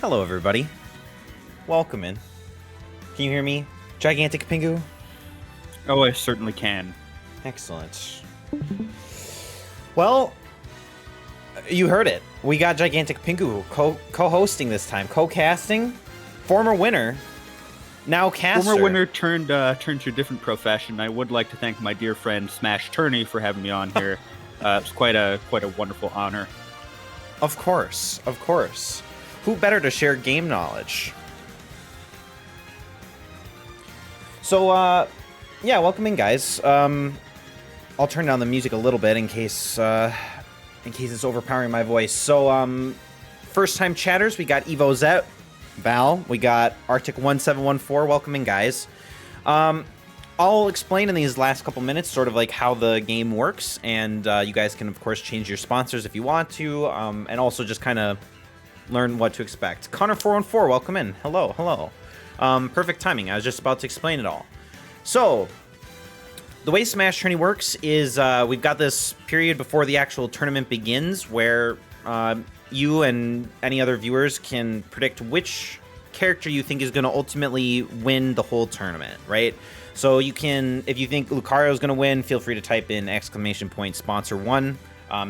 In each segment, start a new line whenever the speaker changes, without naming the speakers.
Hello, everybody. Welcome in. Can you hear me, Gigantic Pingu?
Oh, I certainly can.
Excellent. Well, you heard it. We got Gigantic Pingu co-hosting this time, co-casting. Former winner, now caster.
Former winner turned to a different profession. I would like to thank my dear friend SmashTourney for having me on here. It's quite a wonderful honor.
Of course, of course. Who better to share game knowledge? So, yeah, welcome in, guys. I'll turn down the music a little bit in case it's overpowering my voice. So, first-time chatters, we got Evo Zet, Val, we got Arctic1714. Welcome in, guys. I'll explain in these last couple minutes sort of like how the game works, and you guys can, of course, change your sponsors if you want to, and also just kind of learn what to expect. Connor414, welcome in. Hello, hello. Perfect timing. I was just about to explain it all. So, the way SmashTourney works is we've got this period before the actual tournament begins where you and any other viewers can predict which character you think is going to ultimately win the whole tournament, right? So you can, if you think Lucario is going to win, feel free to type in !sponsor1.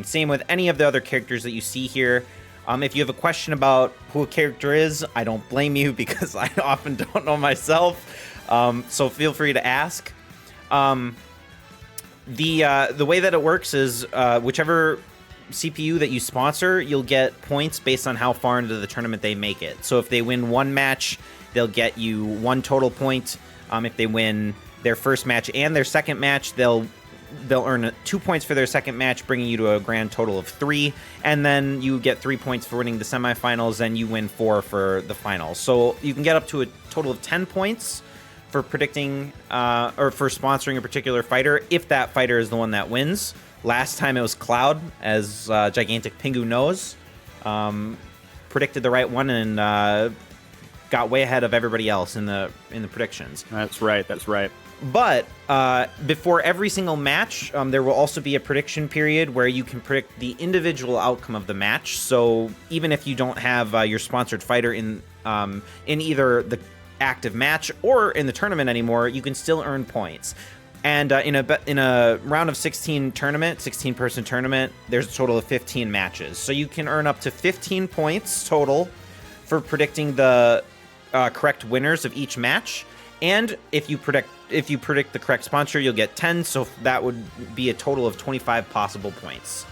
Same with any of the other characters that you see here. If you have a question about who a character is, I don't blame you because I often don't know myself. So feel free to ask. The way that it works is whichever CPU that you sponsor, you'll get points based on how far into the tournament they make it. So if they win one match, they'll get you 1 total point. If they win their first match and their second match, they'll earn 2 points for their second match, bringing you to a grand total of 3. And then you get 3 points for winning the semifinals, and you win 4 for the finals. So you can get up to a total of 10 points for predicting or for sponsoring a particular fighter, if that fighter is the one that wins. Last time it was Cloud, as Gigantic Pingu knows. Predicted the right one and got way ahead of everybody else in the predictions.
That's right. That's right.
But before every single match, there will also be a prediction period where you can predict the individual outcome of the match. So even if you don't have your sponsored fighter in either the active match or in the tournament anymore, you can still earn points. And in a round of 16 tournament, 16-person tournament, there's a total of 15 matches. So you can earn up to 15 points total for predicting the correct winners of each match. And if you predict the correct sponsor, you'll get 10, so that would be a total of 25 possible points.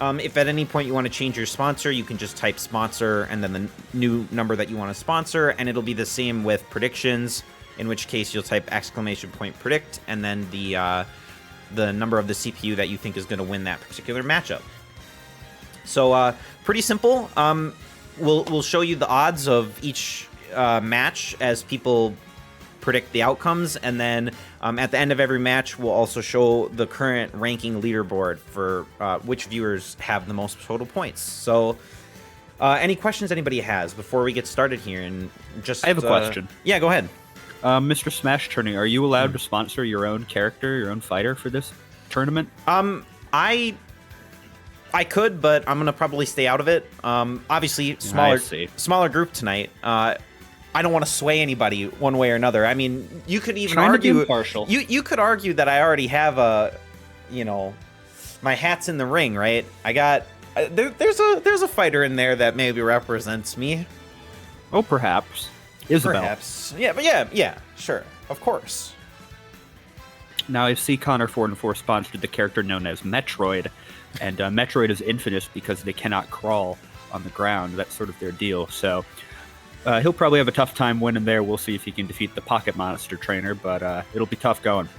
If at any point you want to change your sponsor, you can just type sponsor and then the new number that you want to sponsor, and it'll be the same with predictions, in which case you'll type !predict and then the number of the CPU that you think is going to win that particular matchup. So pretty simple. We'll show you the odds of each match as people predict the outcomes, and then at the end of every match we'll also show the current ranking leaderboard for which viewers have the most total points. So any questions anybody has before we get started here? And just
I have a question.
Yeah, go ahead.
Mr. SmashTourney, are you allowed to sponsor your own character, your own fighter for this tournament?
I could, but I'm gonna probably stay out of it. Obviously, smaller group tonight. I don't want to sway anybody one way or another. I mean, you could even argue you could argue that I already have my hat's in the ring, right? I got there's a fighter in there that maybe represents me.
Oh, perhaps Isabel.
Perhaps, yeah, but yeah, sure, of course.
Now I see Connor414 sponsored the character known as Metroid, and Metroid is infamous because they cannot crawl on the ground. That's sort of their deal. So. He'll probably have a tough time winning there. We'll see if he can defeat the Pocket Monster trainer, but it'll be tough going.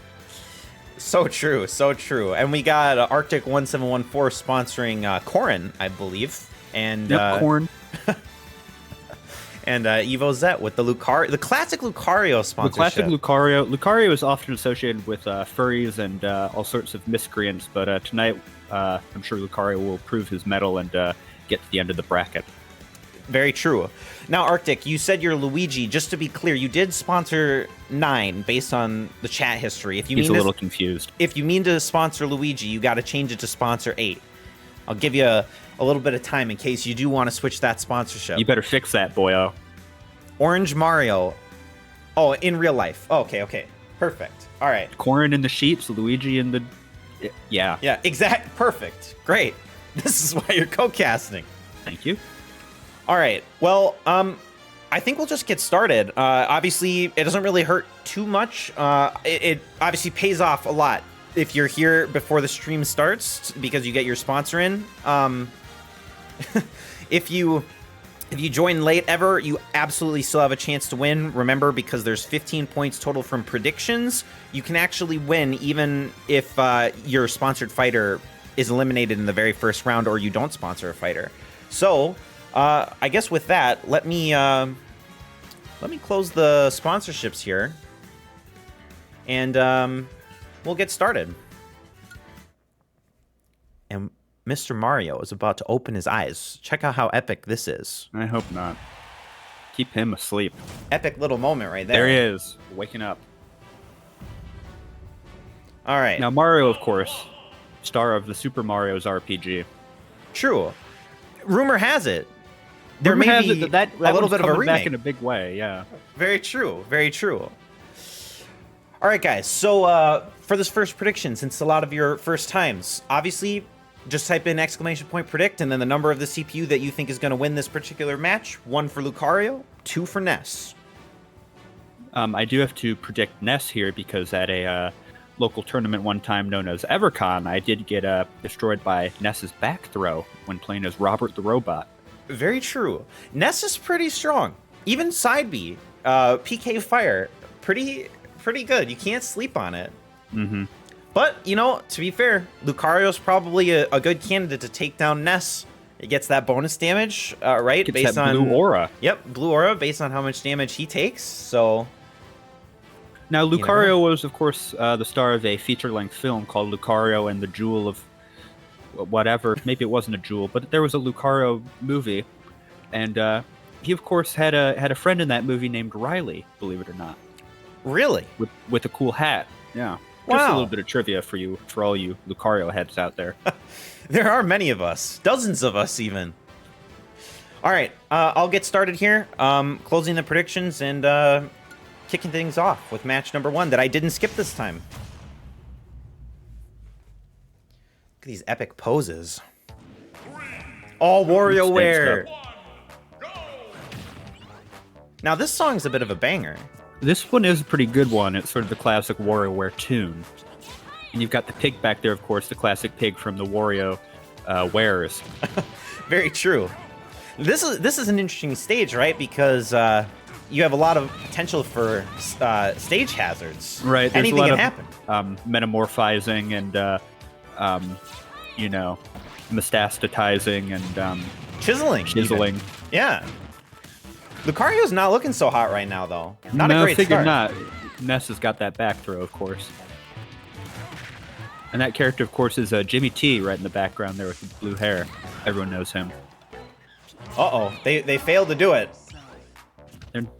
So true, so true. And we got Arctic1714 sponsoring Corrin, I believe. And
Corrin.
And Evo Zet with the classic Lucario sponsorship.
The classic Lucario. Lucario is often associated with furries and all sorts of miscreants, but tonight I'm sure Lucario will prove his mettle and get to the end of the bracket.
Very true. Now, Arctic, you said you're Luigi. Just to be clear, you did sponsor 9 based on the chat history. If you
He's a little confused.
If you mean to sponsor Luigi, you got to change it to sponsor 8. I'll give you a little bit of time in case you do want to switch that sponsorship.
You better fix that, boyo.
Orange Mario. Oh, in real life. Oh, okay. Perfect. All right.
Corin in the sheets, Luigi in the... Yeah.
Yeah, exact. Perfect. Great. This is why you're co-casting.
Thank you.
All right. Well, I think we'll just get started. Obviously, it doesn't really hurt too much. It obviously pays off a lot if you're here before the stream starts because you get your sponsor in. If you join late ever, you absolutely still have a chance to win. Remember, because there's 15 points total from predictions, you can actually win even if your sponsored fighter is eliminated in the very first round or you don't sponsor a fighter. So, I guess with that, let me close the sponsorships here, and we'll get started. And Mr. Mario is about to open his eyes. Check out how epic this is.
I hope not. Keep him asleep.
Epic little moment right there.
There he is, waking up.
All right.
Now, Mario, of course, star of the Super Mario's RPG.
True. Rumor has it there may be
that
a little bit of a remake.
Back in a big way, yeah.
Very true. Very true. All right, guys. So for this first prediction, since a lot of your first times, obviously, just type in !predict and then the number of the CPU that you think is going to win this particular match. 1 for Lucario, 2 for Ness.
I do have to predict Ness here because at a local tournament one time known as EverCon, I did get destroyed by Ness's back throw when playing as Robert the Robot.
Very true. Ness is pretty strong. Even side B, PK Fire, pretty good. You can't sleep on it.
Mm-hmm.
But, you know, to be fair, Lucario's probably a good candidate to take down Ness. It gets that bonus damage, right?
Gets
based
that
on
blue aura.
Yep, blue aura based on how much damage he takes. So
now Lucario was, of course, the star of a feature-length film called Lucario and the Jewel of whatever. Maybe it wasn't a jewel, but there was a Lucario movie, and he, of course, had a friend in that movie named Riley. Believe it or not.
Really?
With a cool hat. Yeah.
Wow.
Just a little bit of trivia for all you Lucario heads out there.
There are many of us, dozens of us even. All right, I'll get started here, closing the predictions and kicking things off with match number 1 that I didn't skip this time. Look at these epic poses. All WarioWare. Now this song's a bit of a banger.
This one is a pretty good one. It's sort of the classic WarioWare tune. And you've got the pig back there, of course, the classic pig from the Wario Wares.
Very true. This is an interesting stage, right? Because you have a lot of potential for stage hazards.
Right.
Anything can happen.
Metamorphizing and, metastatizing and
chiseling.
Chiseling.
Even. Yeah. Lucario's not looking so hot right now, though. Not a great
figure
start.
Not. Ness has got that back throw, of course. And that character, of course, is Jimmy T right in the background there with the blue hair. Everyone knows him.
Uh-oh. They failed to do it.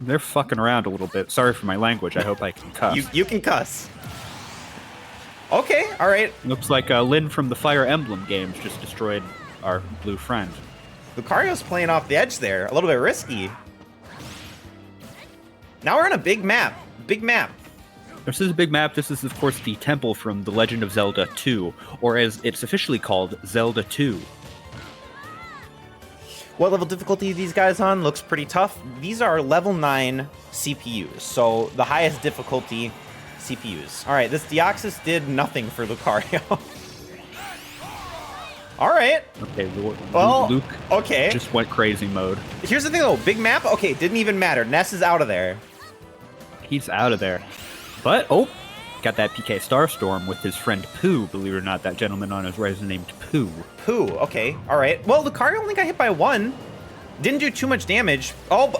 They're fucking around a little bit. Sorry for my language. I hope I can cuss.
You can cuss. Okay, all right.
Looks like Lynn from the Fire Emblem games just destroyed our blue friend.
Lucario's playing off the edge there. A little bit risky. Now we're on a big map. Big map.
This is a big map. This is, of course, the temple from The Legend of Zelda 2, or as it's officially called, Zelda 2.
What level difficulty are these guys on? Looks pretty tough. These are level 9 CPUs, so the highest difficulty CPUs. All right, this Deoxys did nothing for Lucario. All right.
Okay,
well,
Luke
okay.
Just went crazy mode.
Here's the thing, though. Big map? Okay, didn't even matter. Ness is out of there.
He's out of there. But, got that PK Starstorm with his friend Pooh. Believe it or not, that gentleman on his right is named Pooh.
Pooh, okay. All right. Well, Lucario only got hit by 1. Didn't do too much damage. But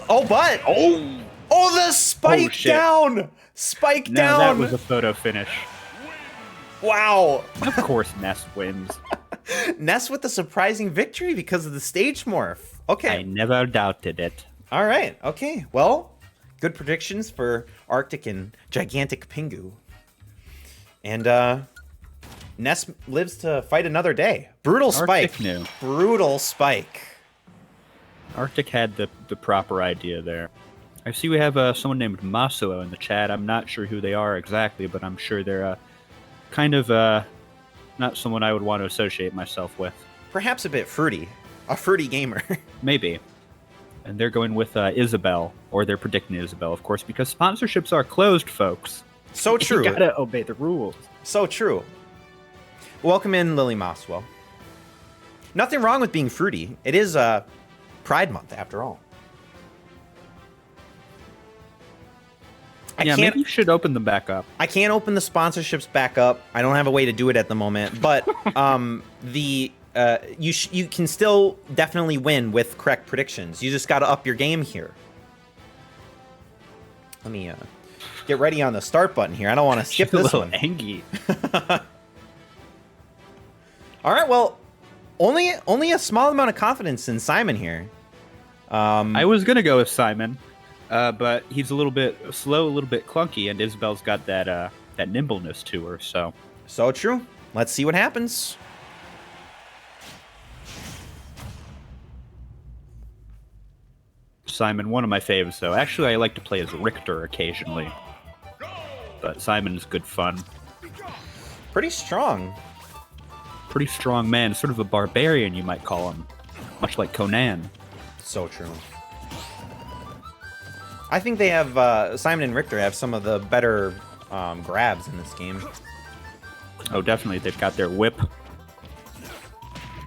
the spike
shit.
down. Spike
Now
down.
that was a photo finish.
Wow.
Of course, Ness wins.
Ness with the surprising victory because of the stage morph. Okay.
I never doubted it.
All right. Okay. Well, good predictions for Arctic and Gigantic Pingu. And Ness lives to fight another day. Brutal
Arctic
spike.
knew.
Brutal spike.
Arctic had the proper idea there. I see we have someone named Masuo in the chat. I'm not sure who they are exactly, but I'm sure they're kind of not someone I would want to associate myself with.
Perhaps a bit fruity. A fruity gamer.
Maybe. And they're going with Isabel, or they're predicting Isabel, of course, because sponsorships are closed, folks.
So true.
You gotta obey the rules.
So true. Welcome in, Lily Moswell. Nothing wrong with being fruity. It is Pride Month, after all.
Maybe you should open them back up.
I can't open the sponsorships back up. I don't have a way to do it at the moment. But you can still definitely win with correct predictions. You just got to up your game here. Let me get ready on the start button here. I don't want to skip this one.
Angry.
All right. Well, only a small amount of confidence in Simon here.
I was gonna go with Simon. But he's a little bit slow, a little bit clunky, and Isabel's got that nimbleness to her. So
true. Let's see what happens.
Simon, one of my faves, though. Actually, I like to play as Richter occasionally, but Simon's good fun.
Pretty strong.
Pretty strong man, sort of a barbarian, you might call him, much like Conan.
So true. I think they have, Simon and Richter have some of the better grabs in this game.
Oh, definitely. They've got their whip.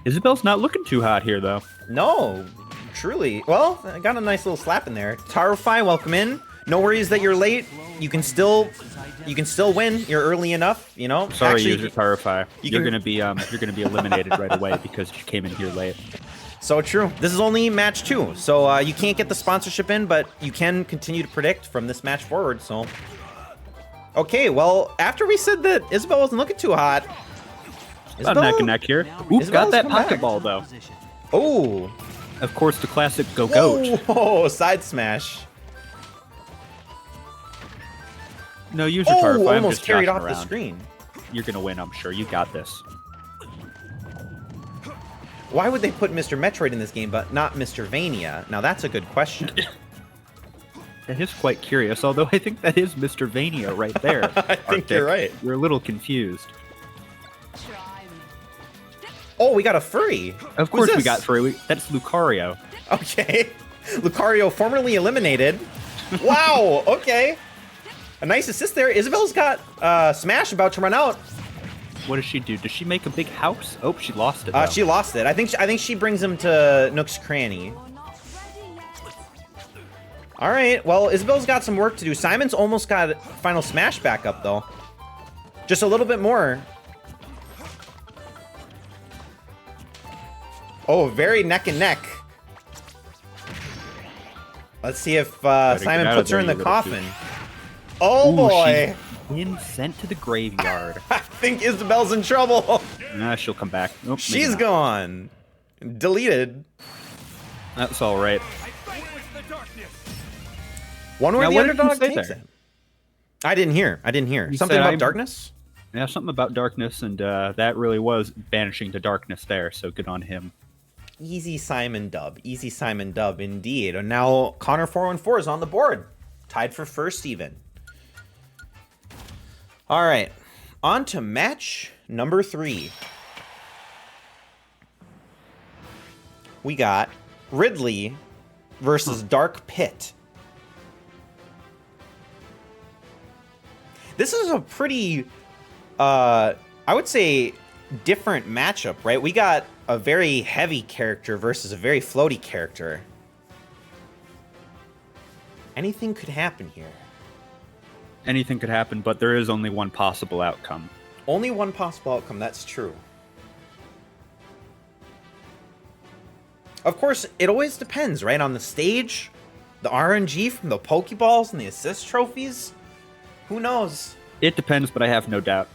Isabel's not looking too hot here, though.
No, truly. Well, I got a nice little slap in there. Tarify, welcome in. No worries that you're late. You can still win. You're early enough, you know.
Sorry,
actually,
user Tarify. You're gonna be eliminated right away because you came in here late.
So true. This is only match 2, so you can't get the sponsorship in, but you can continue to predict from this match forward. So, okay. Well, after we said that Isabel wasn't looking too hot,
Isabel, neck and neck here. Ooh, got that pocket ball though.
Oh,
of course, the classic go goat.
Oh, side smash.
No, user Tarify. I'm
almost
just
carried
joshing
off
around.
the screen.
You're gonna win, I'm sure. You got this.
Why would they put Mr. Metroid in this game, but not Mr. Vania? Now, that's a good question.
That is quite curious, although I think that is Mr. Vania right there.
I think you're right.
You're a little confused.
Oh, we got a furry.
Of course we got furry. That's Lucario.
Okay. Lucario formerly eliminated. Wow, okay. A nice assist there. Isabel's got Smash about to run out.
What does she do? Does she make a big house? Oh, she lost it. Though.
She lost it. I think she brings him to Nook's Cranny. All right. Well, Isabel's got some work to do. Simon's almost got final Smash back up though. Just a little bit more. Oh, very neck and neck. Let's see if Simon puts her in the coffin. Oh boy.
Been sent to the graveyard.
I think Isabel's in trouble.
Nah, she'll come back. Nope,
she's gone. Deleted.
That's all right.
One where
now,
the underdog
takes
takes it. I didn't hear.
He
Something
said,
about darkness?
Yeah, something about darkness, and that really was banishing the darkness there, so good on him.
Easy Simon dub. Easy Simon dub, indeed. And now Connor 414 is on the board. Tied for first even. All right. On to match number 3. We got Ridley versus Dark Pit. This is a pretty, I would say, different matchup, right? We got a very heavy character versus a very floaty character. Anything could happen here.
Anything could happen, but there is only one possible outcome.
Only one possible outcome, that's true. Of course, it always depends, right? On the stage, the RNG from the Pokeballs and the assist trophies. Who knows?
It depends, but I have no doubt.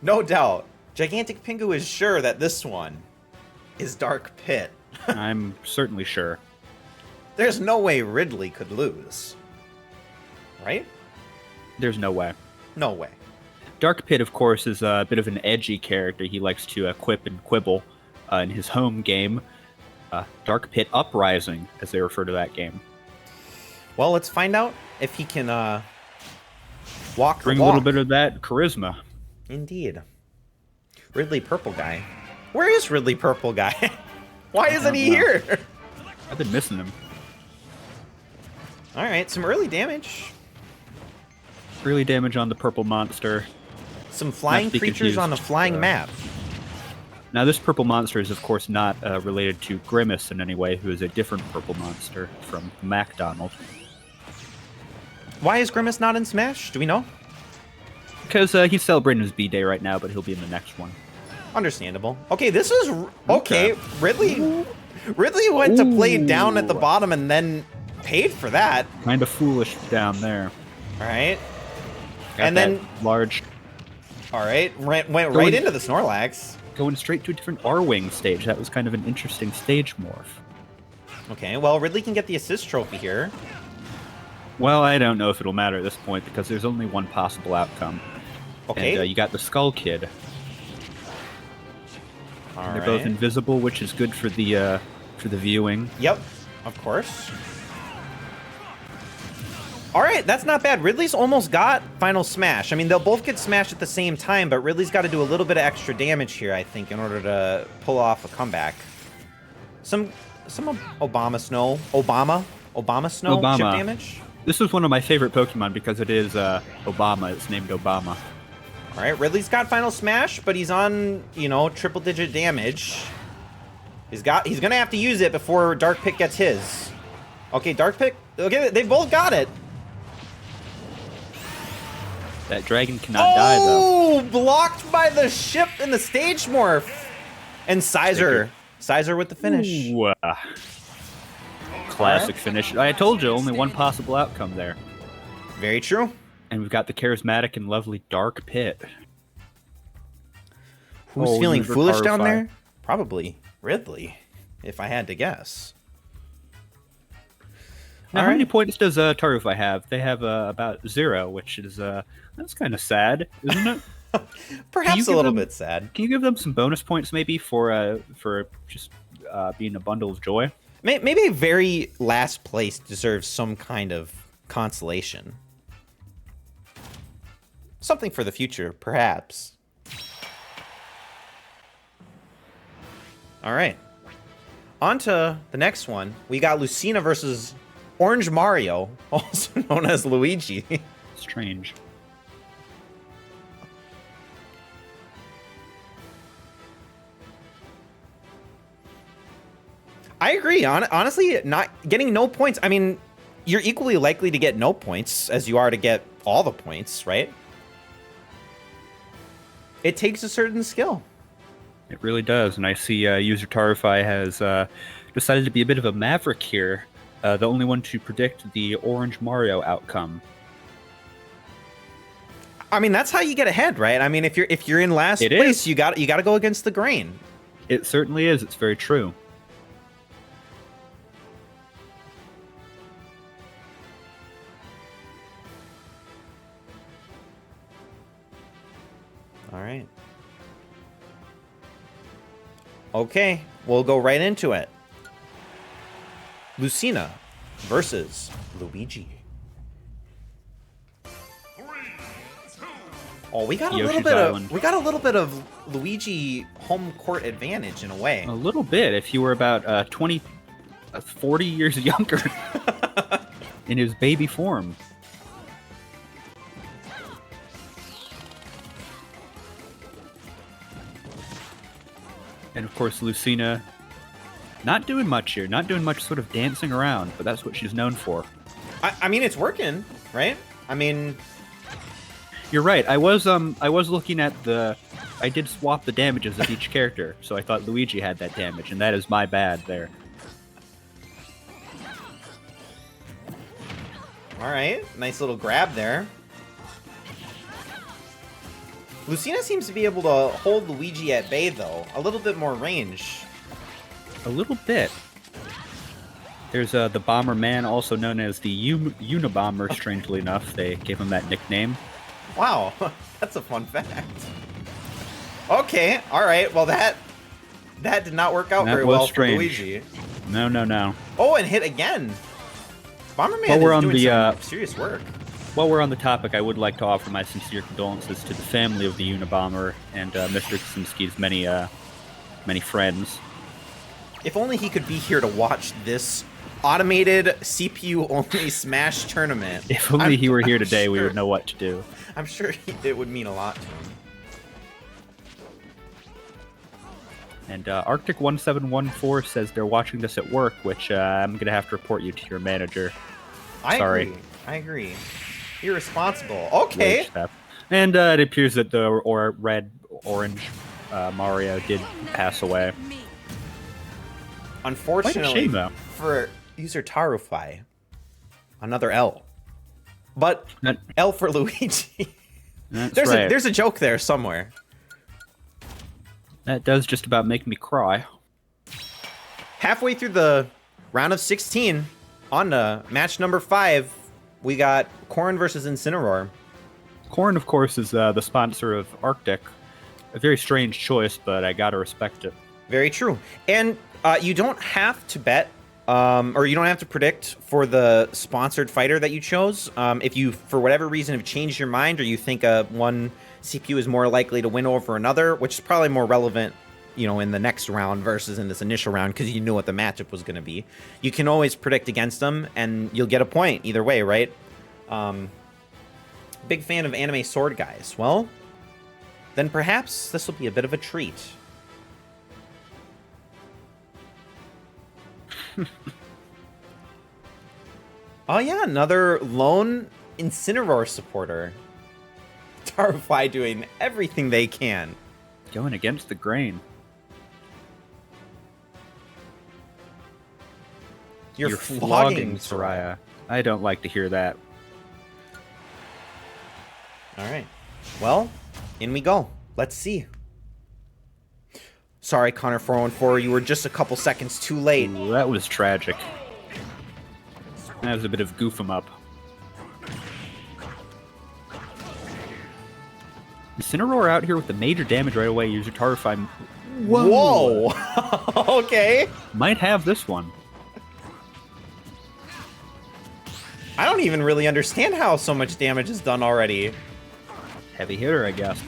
No doubt. Gigantic Pingu is sure that this one is Dark Pit.
I'm certainly sure.
There's no way Ridley could lose. Right?
There's no way.
No way.
Dark Pit, of course, is a bit of an edgy character. He likes to quip and quibble in his home game. Dark Pit Uprising, as they refer to that game.
Well, let's find out if he can walk
Bring
the
a
walk.
little bit of that charisma.
Indeed. Ridley Purple Guy. Where is Ridley Purple Guy? Why isn't he here?
I've been missing him.
Alright, some early damage.
Early damage on the purple monster.
Some flying
Not to be
creatures on a
confused,
flying map.
Now, this purple monster is, of course, not related to Grimace in any way, who is a different purple monster from MacDonald.
Why is Grimace not in Smash? Do we know?
Because he's celebrating his B-Day right now, but he'll be in the next one.
Understandable. Okay, this is... Okay, Ridley went to play down at the bottom and then paid for that.
Kind of foolish down there.
Alright.
Got
And
that
then...
large...
Alright, went right into the Snorlax.
Going straight to a different R-Wing stage. That was kind of an interesting stage morph.
Okay, well, Ridley can get the assist trophy here.
Well, I don't know if it'll matter at this point, because there's only one possible outcome.
Okay.
And you got the Skull Kid.
All
They're both
right.
invisible, which is good for the viewing.
Yep, of course. All right, that's not bad. Ridley's almost got Final Smash. I mean, they'll both get smashed at the same time, but Ridley's got to do a little bit of extra damage here, I think, in order to pull off a comeback. Some Obama Snow
Obama.
chip damage.
This is one of my favorite Pokemon because it is Obama. It's named Obama.
All right, Ridley's got Final Smash, but he's on, triple-digit damage. He's gonna have to use it before Dark Pit gets his. Okay, Dark Pit. Okay, they both got it.
That dragon cannot die, though.
Oh, blocked by the ship in the stage morph. And Sizer with the finish.
Ooh, classic finish. I told you, only one possible outcome there.
Very true.
And we've got the charismatic and lovely Dark Pit.
Who's feeling
User
foolish down
Tarify.
there? Probably Ridley, if I had to guess.
Now,
All
how many
right.
points does Tarufai have? They have about 0, which is that's kind of sad, isn't it?
Perhaps a
give
little
them-
bit sad.
Can you give them some bonus points maybe for just being a bundle of joy?
Maybe a very last place deserves some kind of consolation. Something for the future, perhaps. All right. On to the next one. We got Lucina versus Orange Mario, also known as Luigi.
Strange.
I agree. Honestly, not getting no points. I mean, you're equally likely to get no points as you are to get all the points, right? It takes a certain skill.
It really does, and I see user Tarify has decided to be a bit of a maverick here, the only one to predict the Orange Mario outcome.
I mean, that's how you get ahead, right? I mean, if you're in last place, you got to go against the grain.
It certainly is. It's very true.
All right. Okay, we'll go right into it. Lucina versus Luigi. Oh, we got a
Yoshi's
little bit
Island.
of Luigi home court advantage in a way.
A little bit. If you were about 40 years younger in his baby form. And of course, Lucina, not doing much here. Not doing much sort of dancing around, but that's what she's known for.
I mean, it's working, right? I mean,
You're right. I was looking at I did swap the damages of each character, so I thought Luigi had that damage, and that is my bad there.
All right, nice little grab there. Lucina seems to be able to hold Luigi at bay, though. A little bit more range.
A little bit. There's the Bomber Man, also known as the Unabomber, strangely enough. They gave him that nickname.
Wow, that's a fun fact. Okay, all right. Well, that did not work out very well for Luigi.
No.
Oh, and hit again. Bomberman is doing some serious work.
While we're on the topic, I would like to offer my sincere condolences to the family of the Unabomber and Mr. Kaczynski's many friends.
If only he could be here to watch this automated CPU-only Smash tournament.
If only he were here today, we would know what to do.
I'm sure it would mean a lot to him.
And Arctic1714 says they're watching this at work, which I'm going to have to report you to your manager. Sorry.
I agree. Irresponsible. Okay.
And it appears that the red-orange Mario did pass away.
Unfortunately,
quite a shame, though.
For user Tarufly, another L. But L for Luigi. There's a joke there somewhere.
That does just about make me cry.
Halfway through the round of 16, on to match number 5, we got Corrin versus Incineroar.
Corrin, of course, is the sponsor of Arctic. A very strange choice, but I gotta respect it.
Very true. And you don't have to bet, or you don't have to predict for the sponsored fighter that you chose. If you, for whatever reason, have changed your mind, or you think one CPU is more likely to win over another, which is probably more relevant, in the next round versus in this initial round, because you knew what the matchup was going to be. You can always predict against them, and you'll get a point either way, right? Big fan of anime sword guys. Well, then perhaps this will be a bit of a treat. Oh yeah, another lone Incineroar supporter. Tarufly doing everything they can.
Going against the grain.
You're flogging
Soraya. I don't like to hear that.
Alright. Well, in we go. Let's see. Sorry, Connor414, you were just a couple seconds too late.
Ooh, that was tragic. That was a bit of goof 'em up. Incineroar out here with the major damage right away. User Tarify.
Whoa! Okay.
Might have this one.
I don't even really understand how so much damage is done already.
Heavy hitter, I guess.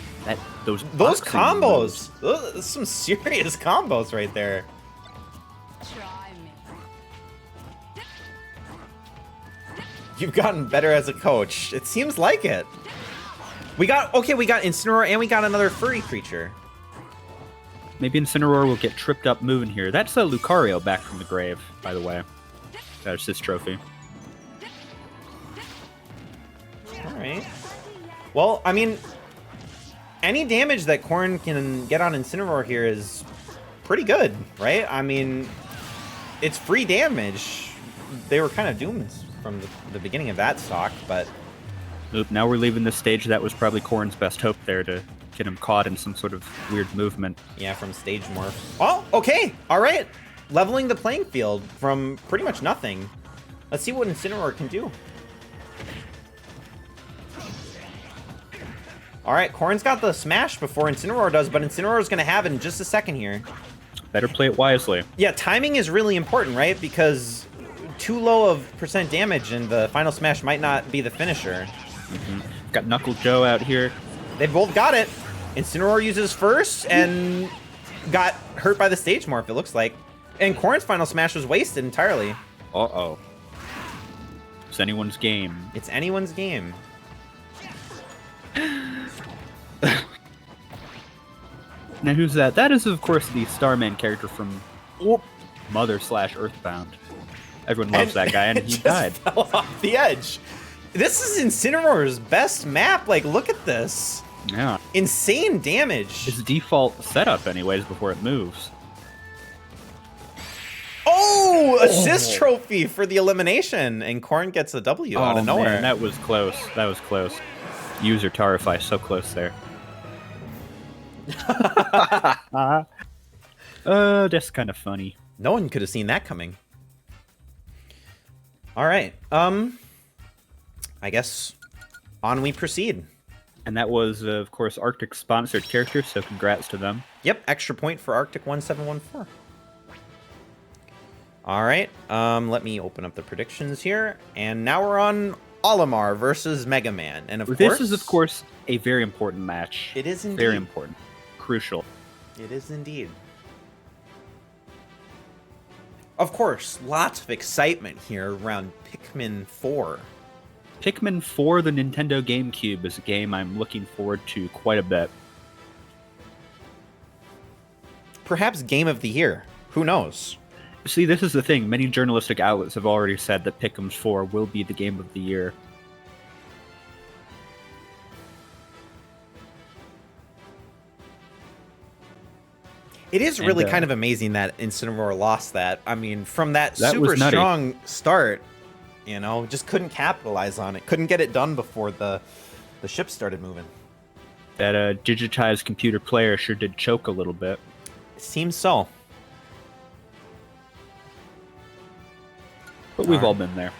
Those
combos.
Moves.
Those are some serious combos right there. You've gotten better as a coach. It seems like it. We got Incineroar and we got another furry creature.
Maybe Incineroar will get tripped up moving here. That's a Lucario back from the grave, by the way. That's his trophy.
Alright. Well, I mean, any damage that Corrin can get on Incineroar here is pretty good, right? I mean, it's free damage. They were kind of doomed from the beginning of that stock, but...
Oop, now we're leaving this stage. That was probably Corrin's best hope there, to get him caught in some sort of weird movement.
Yeah, from stage morph. Oh, okay. All right. Leveling the playing field from pretty much nothing. Let's see what Incineroar can do. All right, Corrin's got the smash before Incineroar does, but Incineroar's going to have it in just a second here.
Better play it wisely.
Yeah, timing is really important, right? Because too low of % damage and the final smash might not be the finisher.
Got Knuckle Joe out here.
They both got it. Incineroar uses first and got hurt by the stage morph, it looks like. And Corrin's final smash was wasted entirely.
Uh-oh. It's anyone's game.
It's anyone's game.
Now who's that? That is, of course, the Starman character from Mother/Earthbound. Everyone loves that guy, and he died.
Fell off the edge. This is Incineroar's best map. Like, look at this.
Yeah.
Insane damage.
His default setup, anyways, before it moves.
Oh! Oh, assist trophy for the elimination, and Korn gets a W out of nowhere.
Man, that was close. That was close. User Tarify, so close there. That's kind of funny.
No one could have seen that coming. All right. I guess on we proceed.
And that was, of course, Arctic sponsored character, so congrats to them.
Yep, extra point for Arctic 1714. All right, let me open up the predictions here, and now we're on Olimar versus Mega Man, and
This is, of course, a very important match.
It is indeed.
Very important. Crucial.
It is indeed. Of course, lots of excitement here around Pikmin 4.
Pikmin 4, the Nintendo GameCube, is a game I'm looking forward to quite a bit.
Perhaps Game of the Year. Who knows?
See, this is the thing. Many journalistic outlets have already said that Pikmin 4 will be the Game of the Year.
It is really kind of amazing that Incineroar lost that. I mean, from that super
was nutty.
strong start, you know, just couldn't capitalize on it. Couldn't get it done before the ship started moving.
That digitized computer player sure did choke a little bit.
It seems so.
But we've all been there.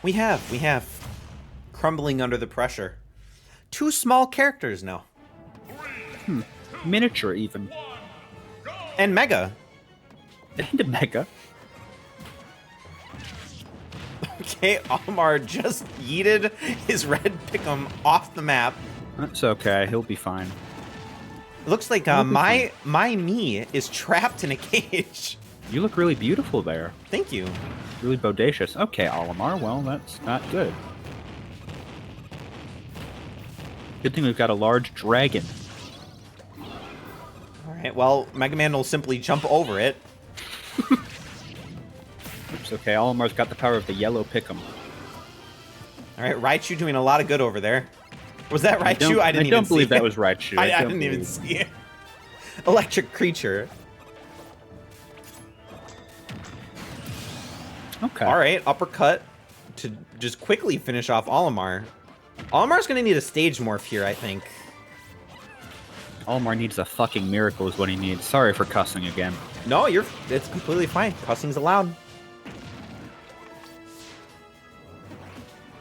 We have. Crumbling under the pressure. 2 small characters now.
Miniature, even.
And Mega.
And a Mega.
Okay, Olimar just yeeted his red Pick'em off the map.
That's okay. He'll be fine.
It looks like my me is trapped in a cage.
You look really beautiful there.
Thank you.
Really bodacious. Okay, Olimar. Well, that's not good. Good thing we've got a large dragon.
Alright, well, Mega Man will simply jump over it.
It's okay. Olimar's got the power of the yellow Pick'em.
Alright, Raichu doing a lot of good over there. Was that Raichu? I
don't believe that was Raichu.
I didn't even see it. Electric creature.
Okay.
Alright, uppercut to just quickly finish off Olimar. Olimar's gonna need a stage morph here, I think.
Olimar needs a fucking miracle is what he needs. Sorry for cussing again.
No, it's completely fine. Cussing's allowed.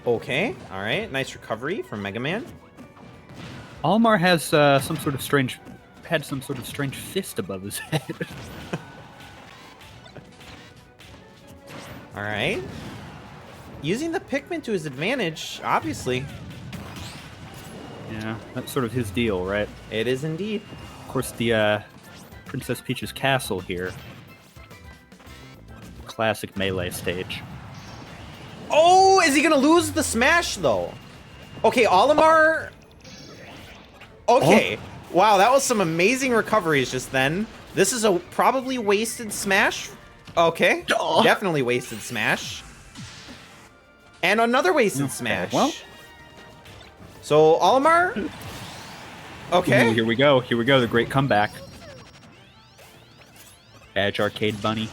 Okay, alright. Nice recovery from Mega Man.
Olimar has some sort of strange fist above his head.
Alright. Using the Pikmin to his advantage, obviously.
Yeah, that's sort of his deal, right?
It is indeed.
Of course, the Princess Peach's castle here. Classic melee stage.
Oh, is he gonna lose the smash, though? Okay, Olimar... Okay. Oh. Wow, that was some amazing recoveries just then. This is a probably wasted smash. Okay. Oh. Definitely wasted smash. And another wasted smash.
Well.
So, Olimar... Okay.
Ooh, here we go. Here we go. The great comeback. Badge Arcade Bunny.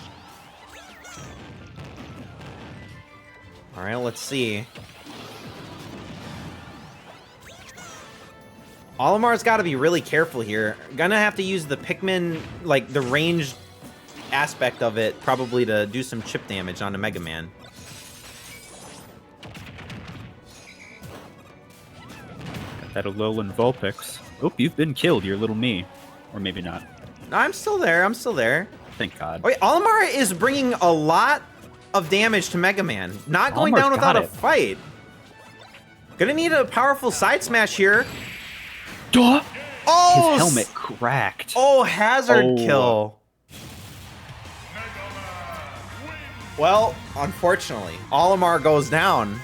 Alright, let's see. Olimar's got to be really careful here. Gonna have to use the Pikmin, like, the ranged aspect of it, probably to do some chip damage onto Mega Man.
Got that Alolan Vulpix. Oh, you've been killed, you're little me. Or maybe not.
No, I'm still there, I'm still there.
Thank God.
Wait, Olimar is bringing a lot of damage to Mega Man. Not going down without a fight. Gonna need a powerful side smash here.
Duh!
Oh!
His helmet cracked.
Oh, hazard kill. Well, unfortunately, Olimar goes down.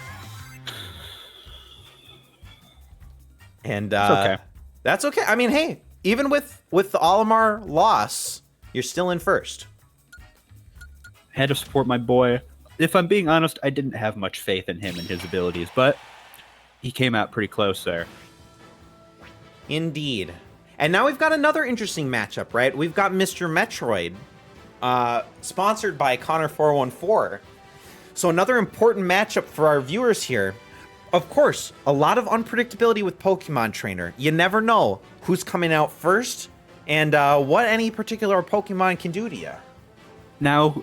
And
it's okay.
That's okay. I mean, hey, even with the Olimar loss, you're still in first.
Had to support my boy. If I'm being honest, I didn't have much faith in him and his abilities, but he came out pretty close there.
Indeed. And now we've got another interesting matchup, right? We've got Mr. Metroid sponsored by Connor414. So another important matchup for our viewers here. Of course, a lot of unpredictability with Pokemon Trainer. You never know who's coming out first and what any particular Pokemon can do to you.
Now,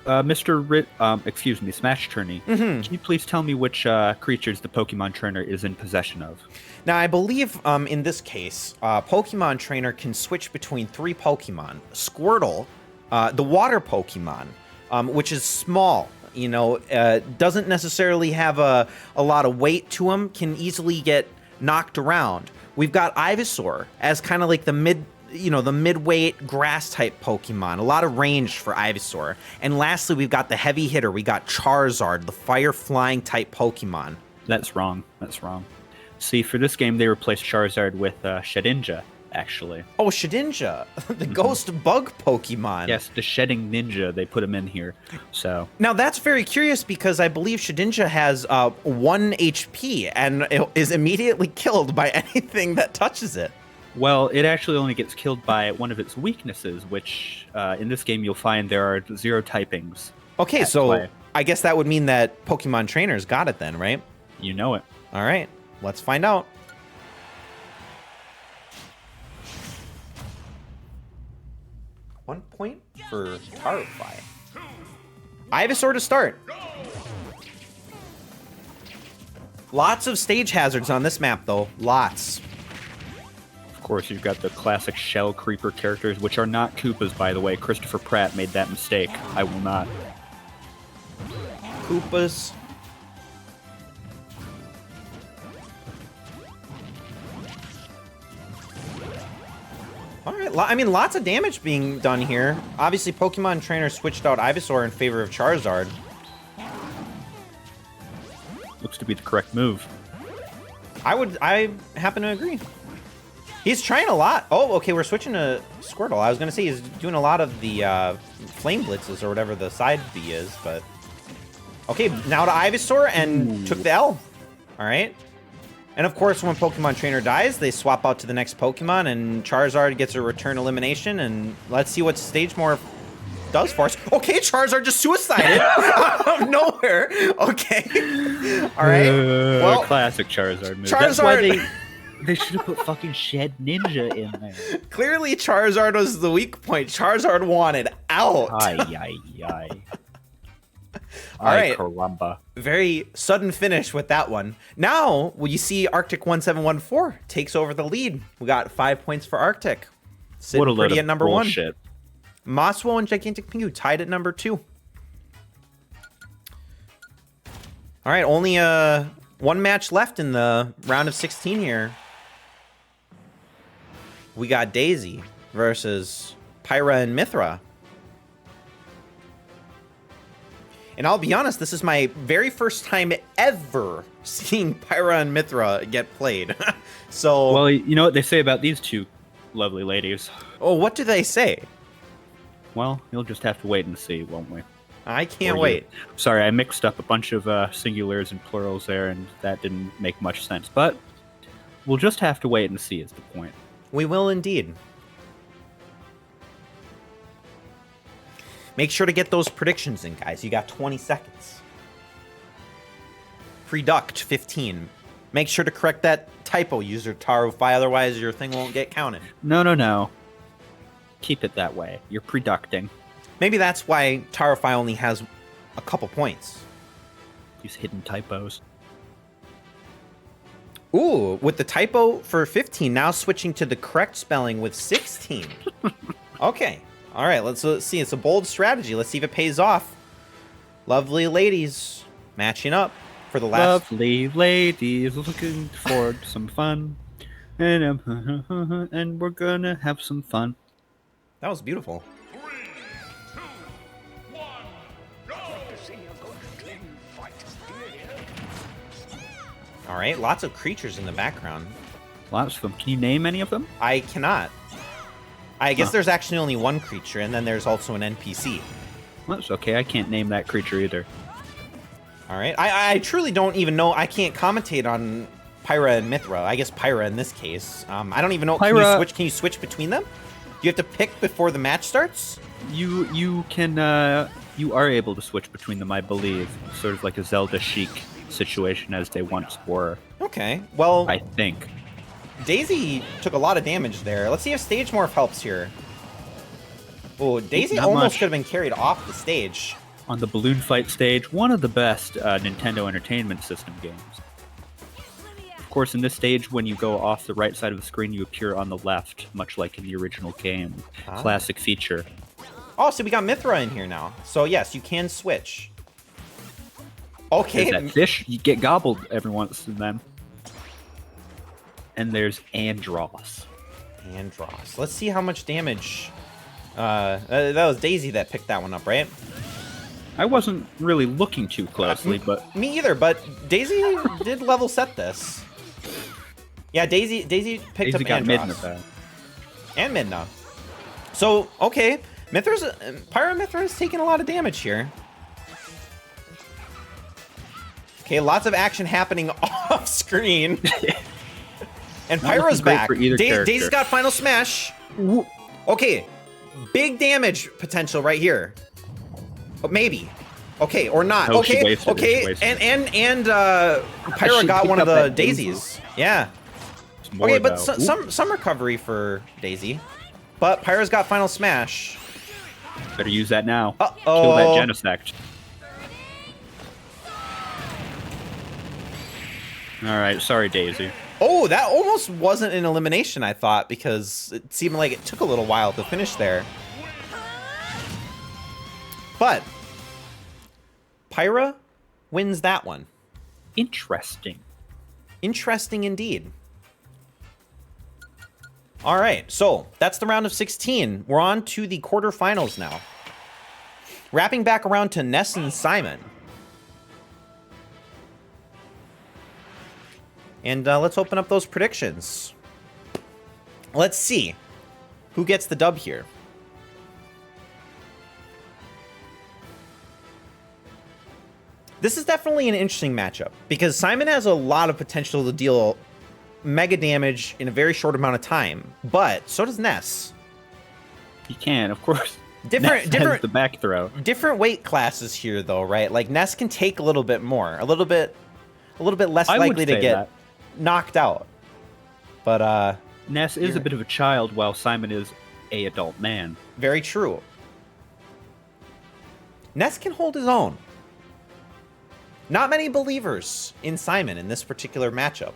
SmashTourney, can you please tell me which creatures the Pokemon Trainer is in possession of?
Now, I believe in this case, Pokemon Trainer can switch between 3 Pokemon. Squirtle, the water Pokemon, which is small, doesn't necessarily have a lot of weight to him, can easily get knocked around. We've got Ivysaur as kind of like the midweight grass type Pokemon. A lot of range for Ivysaur. And lastly, we've got the heavy hitter. We got Charizard, the fire flying type Pokemon.
That's wrong. See, for this game, they replaced Charizard with Shedinja, actually.
Oh, Shedinja, the ghost bug Pokemon.
Yes, the Shedding Ninja, they put him in here. So
now that's very curious because I believe Shedinja has 1 HP and it is immediately killed by anything that touches it.
Well, it actually only gets killed by one of its weaknesses, which in this game you'll find there are 0 typings.
Okay, so play. I guess that would mean that Pokemon Trainers got it then, right?
You know it.
All right, let's find out. One point for Tarfly. Ivysaur to start. Lots of stage hazards on this map, though. Lots.
Of course, you've got the classic shell creeper characters, which are not Koopas, by the way. Christopher Pratt made that mistake. I will not.
Koopas. All right, I mean, lots of damage being done here. Obviously, Pokemon Trainer switched out Ivysaur in favor of Charizard.
Looks to be the correct move.
I happen to agree. He's trying a lot. Oh, okay, we're switching to Squirtle. I was going to say he's doing a lot of the Flame Blitzes or whatever the side B is, but... Okay, now to Ivysaur and took the L. All right. And of course, when Pokemon Trainer dies, they swap out to the next Pokemon, and Charizard gets a return elimination, and let's see what Stage Morph does for us. Okay, Charizard just suicided out of nowhere. Okay. All right. Well,
classic Charizard move.
Charizard...
That's why they should have put fucking Shed Ninja in there.
Clearly, Charizard was the weak point. Charizard wanted out.
Ay.
All right.
Caramba.
Very sudden finish with that one. Now, you see Arctic 1714 takes over the lead. We got 5 points for Arctic.
What a load
at number
of bullshit.
1. Maswo and Gigantic Pingu tied at number 2. All right, only one match left in the round of 16 here. We got Daisy versus Pyra and Mithra. And I'll be honest, this is my very first time ever seeing Pyra and Mithra get played. So,
well, you know what they say about these two lovely ladies.
Oh, what do they say?
Well, you'll just have to wait and see, won't we?
I can't wait.
Sorry, I mixed up a bunch of singulars and plurals there, and that didn't make much sense. But we'll just have to wait and see is the point.
We will indeed. Make sure to get those predictions in, guys. You got 20 seconds. Preduct 15. Make sure to correct that typo, user Tarufy, otherwise your thing won't get counted.
No. Keep it that way. You're preducting.
Maybe that's why Tarufy only has a couple points.
These hidden typos.
Ooh, with the typo for 15, now switching to the correct spelling with 16. Okay. All right, let's see. It's a bold strategy. Let's see if it pays off. Lovely ladies matching up for the last...
Lovely ladies looking forward to some fun. And we're gonna have some fun.
That was beautiful.
3, 2, 1, go!
All right, lots of creatures in the background.
Lots of them. Can you name any of them?
I cannot. I guess there's actually only one creature, and then there's also an NPC.
Well, that's okay. I can't name that creature either.
All right. I truly don't even know. I can't commentate on Pyra and Mithra. I guess Pyra in this case. I don't even know.
Pyra,
Can you switch between them? you have to pick before the match starts?
You can you are able to switch between them, I believe. Sort of like a Zelda Chic situation as they once were.
Okay, well,
I think.
Daisy took a lot of damage there. Let's see if Stage Morph helps here. Oh, Daisy
Not
almost
much.
could have been carried off the stage.
On the balloon fight stage, one of the best Nintendo Entertainment System games. Of course, in this stage, when you go off the right side of the screen, you appear on the left, much like in the original game.
Ah.
Classic feature.
Oh, so we got Mithra in here now. So yes, you can switch. Okay.
There's that fish, you get gobbled every once and then. And there's Andross.
Andross. Let's see how much damage. That was Daisy that picked that one up, right?
I wasn't really looking too closely, but
Me either, but Daisy did level set this. Yeah, Daisy picked
Daisy
up
got
Andross.
Midna.
And Midna. So, okay. Pyra is taking a lot of damage here. Okay, lots of action happening off screen. And
Not looking
Pyra's
great
back.
for either character.
Daisy's got Final Smash. Okay, big damage potential right here. Maybe. Okay, or not.
No, she
okay,
wasted it,
okay.
she wasted
And Pyra
She
got
picked
one of
up
the
that daisy.
daisies. Yeah.
It's more,
Okay, but
though.
some recovery for Daisy. But Pyra's got Final Smash.
Better use that now.
Uh-oh.
Kill that Genesect. Alright, sorry, Daisy.
Oh, that almost wasn't an elimination, I thought, because it seemed like it took a little while to finish there. But Pyra wins that one.
Interesting.
Interesting indeed. All right, so that's the round of 16. We're on to the quarterfinals now. Wrapping back around to Ness and Simon. And let's open up those predictions. Let's see who gets the dub here. This is definitely an interesting matchup because Simon has a lot of potential to deal mega damage in a very short amount of time, but so does Ness.
He can, of course.
Different
Ness has the back throw.
different weight classes here though, right? Like Ness can take a little bit more, a little bit less
I would
likely to
say
get
that.
knocked out. But
Ness is a bit of a child while Simon is a adult man.
very true. Ness can hold his own. Not many believers in Simon in this particular matchup.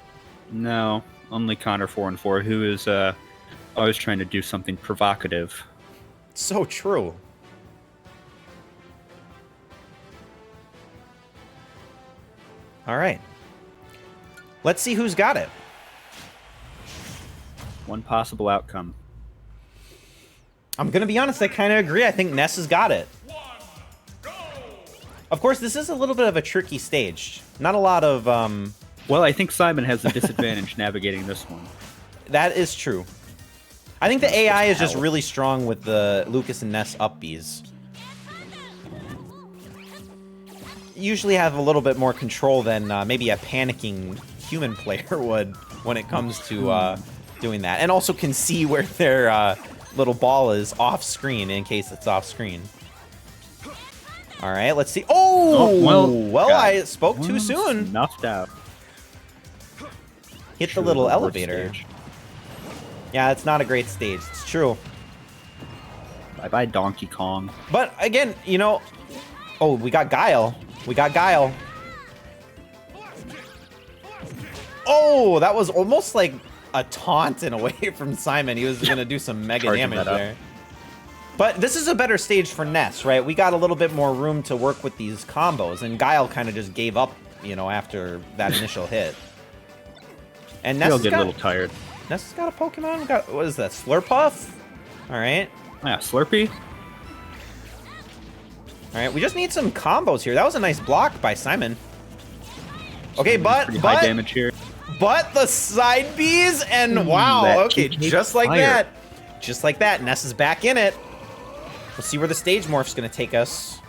No, only Connor 4-4, who is always trying to do something provocative.
So true. All right. Let's see who's got it.
One possible outcome.
I'm going to be honest, I kind of agree. I think Ness has got it. Of course, this is a little bit of a tricky stage. Not a lot of...
Well, I think Simon has the disadvantage navigating this one.
That is true. I think the AI is just
hell.
really strong with the Lucas and Ness up Bs. Usually have a little bit more control than maybe a panicking human player would when it comes to doing that. And also can see where their little ball is off screen in case it's off screen. All right, let's see. Oh, well,
God.
I spoke too soon.
Snuffed out.
Hit the
True
little
reward
elevator.
stage.
Yeah, it's not a great stage. It's true.
Bye-bye, Donkey Kong.
But again, you know... Oh, we got Guile. We got Guile. Oh, that was almost like a taunt in a way from Simon. He was going to do some mega
Charging
damage
that up.
there. But this is a better stage for Ness, right? We got a little bit more room to work with these combos, and Guile kind of just gave up, you know, after that initial hit. And Ness
He'll
has
get a
got,
little tired.
Ness has got a Pokemon. We got, what is that, Slurpuff? All right.
Yeah, Slurpee.
All right, we just need some combos here. That was a nice block by Simon. Okay,
Pretty high damage here.
But the side Bs, and wow,
that
okay,
TK
just like
fire.
that. Just like that, Ness is back in it. We'll see where the stage morph's gonna take us.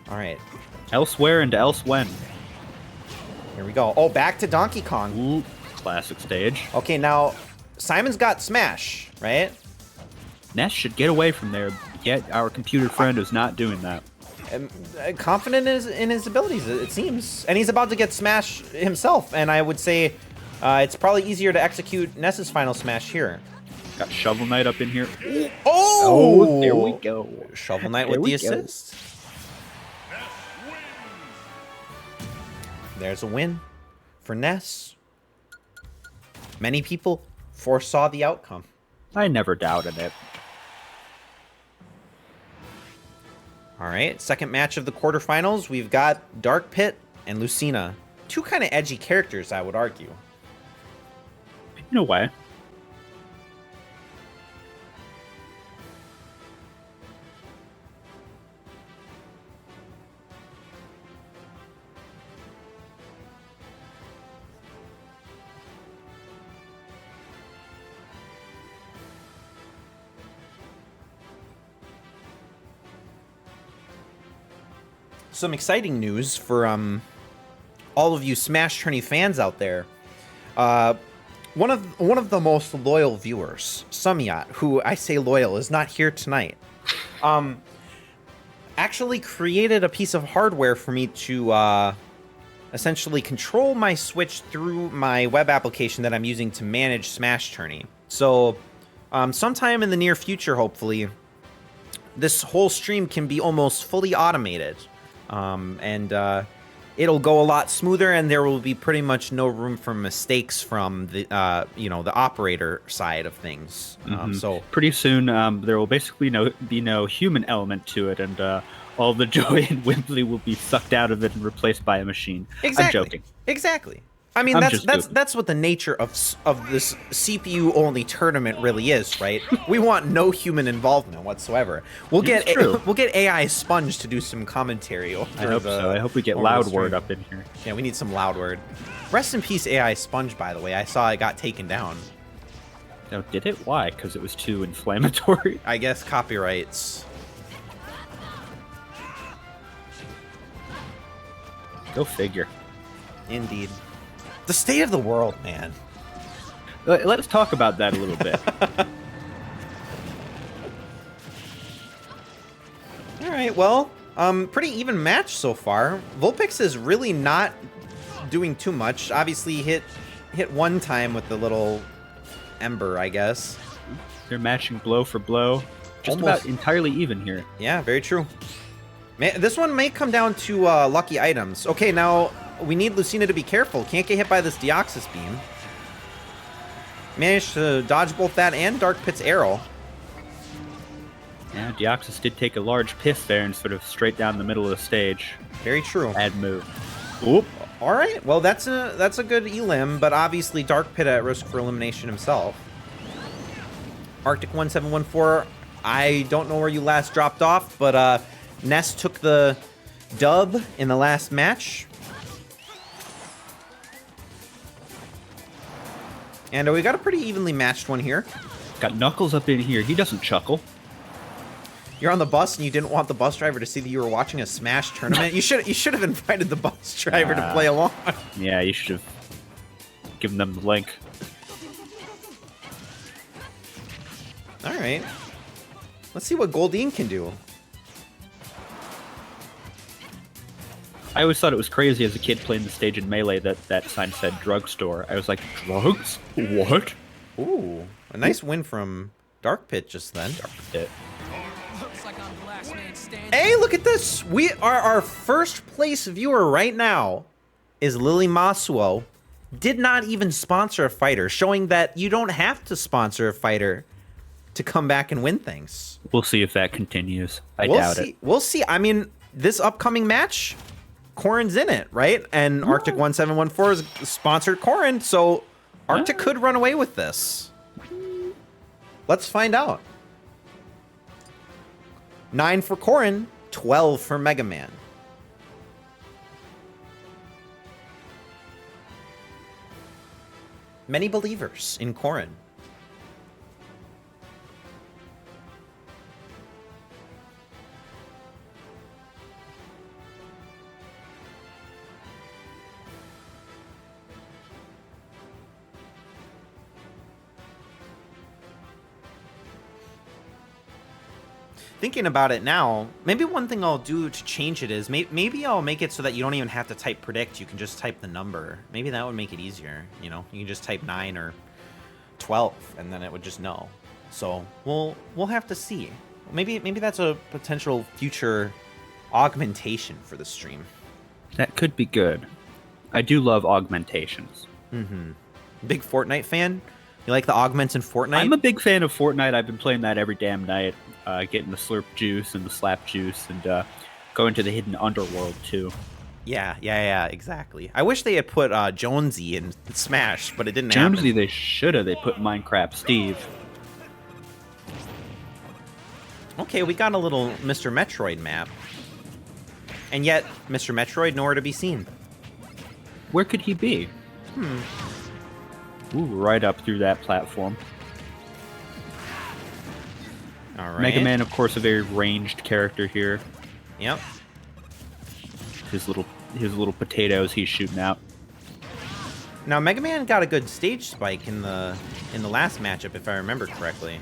All right,
Elsewhere and elsewhen.
here we go. Oh, back to Donkey Kong.
Ooh, classic stage.
Okay, now Simon's got Smash. right?
Ness should get away from there, yet our computer friend is not doing that.
Confident in his abilities, it seems. And he's about to get smashed himself, and I would say it's probably easier to execute Ness's final smash here.
Got Shovel Knight up in here.
Oh!
There we go.
Shovel Knight
There
with the
we go.
assist. There's a win for Ness. Many people foresaw the outcome.
I never doubted it.
All right, second match of the quarterfinals. We've got Dark Pit and Lucina. Two kind of edgy characters, I would argue.
In a way.
Some exciting news for all of you SmashTourney fans out there. One of the most loyal viewers, Samyat, who I say loyal, is not here tonight. Actually created a piece of hardware for me to essentially control my Switch through my web application that I'm using to manage SmashTourney. So sometime in the near future, hopefully, this whole stream can be almost fully automated. It'll go a lot smoother, and there will be pretty much no room for mistakes from the the operator side of things. So
pretty soon there will basically be no human element to it, and all the joy and whimsy will be sucked out of it and replaced by a machine.
exactly,
I'm joking.
exactly. I mean, that's what the nature of this CPU only tournament really is, right? We want no human involvement whatsoever. We'll get AI Sponge to do some commentary over
I hope so. I hope we get Loud Word up in here.
Yeah, we need some Loud Word. Rest in peace, AI Sponge. By the way, I saw it got taken down.
No, did it? Why? Because it was too inflammatory.
I guess copyrights.
Go figure.
Indeed. The state of the world, man.
Let's talk about that a little bit.
All right, well, pretty even match so far. Vulpix is really not doing too much. Obviously, hit one time with the little ember, I guess.
They're matching blow for blow. Just
Almost.
about entirely even here.
Yeah, very true. This one may come down to lucky items. Okay, now we need Lucina to be careful. Can't get hit by this Deoxys beam. Managed to dodge both that and Dark Pit's arrow.
Yeah, Deoxys did take a large piss there and sort of straight down the middle of the stage.
Very true.
Bad move. Oop.
All right, well that's a good elim, but obviously Dark Pit at risk for elimination himself. Arctic 1714, I don't know where you last dropped off, but Ness took the dub in the last match. And we got a pretty evenly matched one here.
Got Knuckles up in here. He doesn't chuckle.
You're on the bus and you didn't want the bus driver to see that you were watching a Smash tournament. You should have invited the bus driver to play along.
Yeah, you should have given them the link.
All right. Let's see what Goldine can do.
I always thought it was crazy as a kid playing the stage in Melee that sign said drugstore. I was like, drugs? What?
Ooh, a nice win from Dark Pit just then.
Dark Pit.
Hey, look at this! We are our first place viewer right now is Lily Masuo. Did not even sponsor a fighter, showing that you don't have to sponsor a fighter to come back and win things.
We'll see if that continues. I
We'll
doubt
see.
it.
We'll see. I mean, this upcoming match, Corrin's in it, right? And Arctic 1714 is sponsored Corrin, so Arctic could run away with this. Let's find out. 9 for Corrin, 12 for Mega Man. Many believers in Corrin. thinking about it now, maybe one thing I'll do to change it is maybe I'll make it so that you don't even have to type predict. You can just type the number. Maybe that would make it easier. You know, you can just type 9 or 12, and then it would just know. So we'll have to see. Maybe that's a potential future augmentation for the stream.
That could be good. I do love augmentations.
Mm-hmm. Big Fortnite fan? You like the augments in Fortnite?
I'm a big fan of Fortnite. I've been playing that every damn night, getting the slurp juice and the slap juice, and going to the hidden underworld too.
Yeah, exactly. I wish they had put Jonesy in Smash, but it didn't
Jonesy,
happen.
they should have. They put Minecraft Steve.
Okay, we got a little Mr. Metroid map. And yet, Mr. Metroid nowhere to be seen.
Where could he be? Ooh, right up through that platform.
All right.
Mega Man, of course, a very ranged character here.
Yep.
His little potatoes he's shooting out.
Now, Mega Man got a good stage spike in the last matchup, if I remember correctly.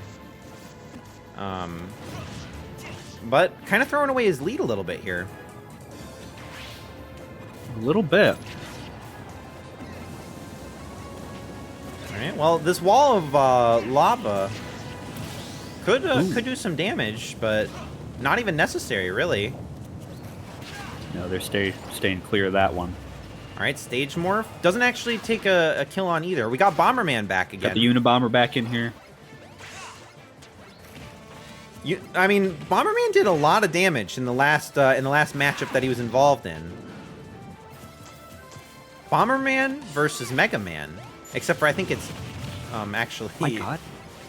But kind of throwing away his lead a little bit here.
A little bit.
All right. Well, this wall of lava could do some damage, but not even necessary, really.
No, they're staying clear of that one.
All right, Stage Morph doesn't actually take a kill on either. We got Bomberman back again.
Got the Unabomber back in here.
I mean, Bomberman did a lot of damage in the last matchup that he was involved in. Bomberman versus Mega Man, except for I think it's actually
My God.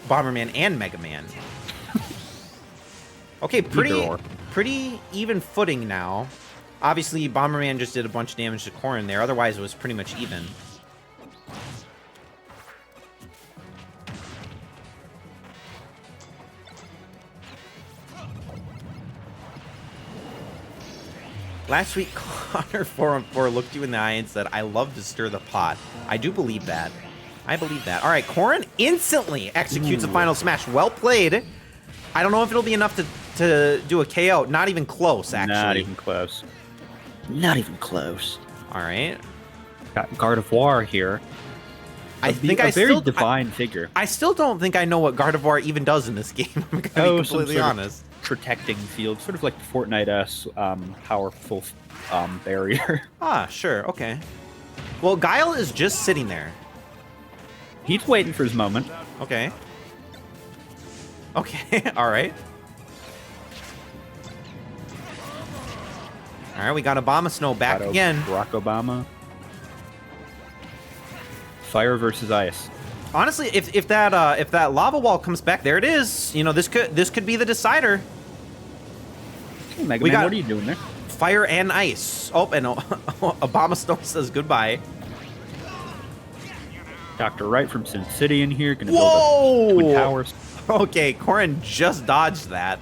Bomberman and Mega Man. Okay, pretty even footing now. Obviously, Bomberman just did a bunch of damage to Corrin there. Otherwise, it was pretty much even. Last week, Connor414 looked you in the eye and said, I love to stir the pot. I do believe that. I believe that. All right, Corrin instantly executes a final smash. Well played. I don't know if it'll be enough to do a KO. Not even close, actually.
Not even close. Not even close.
All right.
Got Gardevoir here.
I think
a very divine figure.
I still don't think I know what Gardevoir even does in this game. I'm gonna be completely honest.
Protecting field, sort of like the Fortnite-esque powerful barrier.
Ah, sure, okay. Well, Guile is just sitting there.
He's waiting for his moment.
Okay. Okay, all right. All right, we got Obama Snow back again.
Barack Obama. Fire versus ice.
Honestly, if that lava wall comes back, there it is. You know, this could be the decider.
Hey, Mega Man, what are you doing there?
Fire and ice. Oh, and Obama Snow says goodbye.
Dr. Wright from Sin City in here. Gonna
Whoa!
build Twin Towers.
Okay, Corrin just dodged that.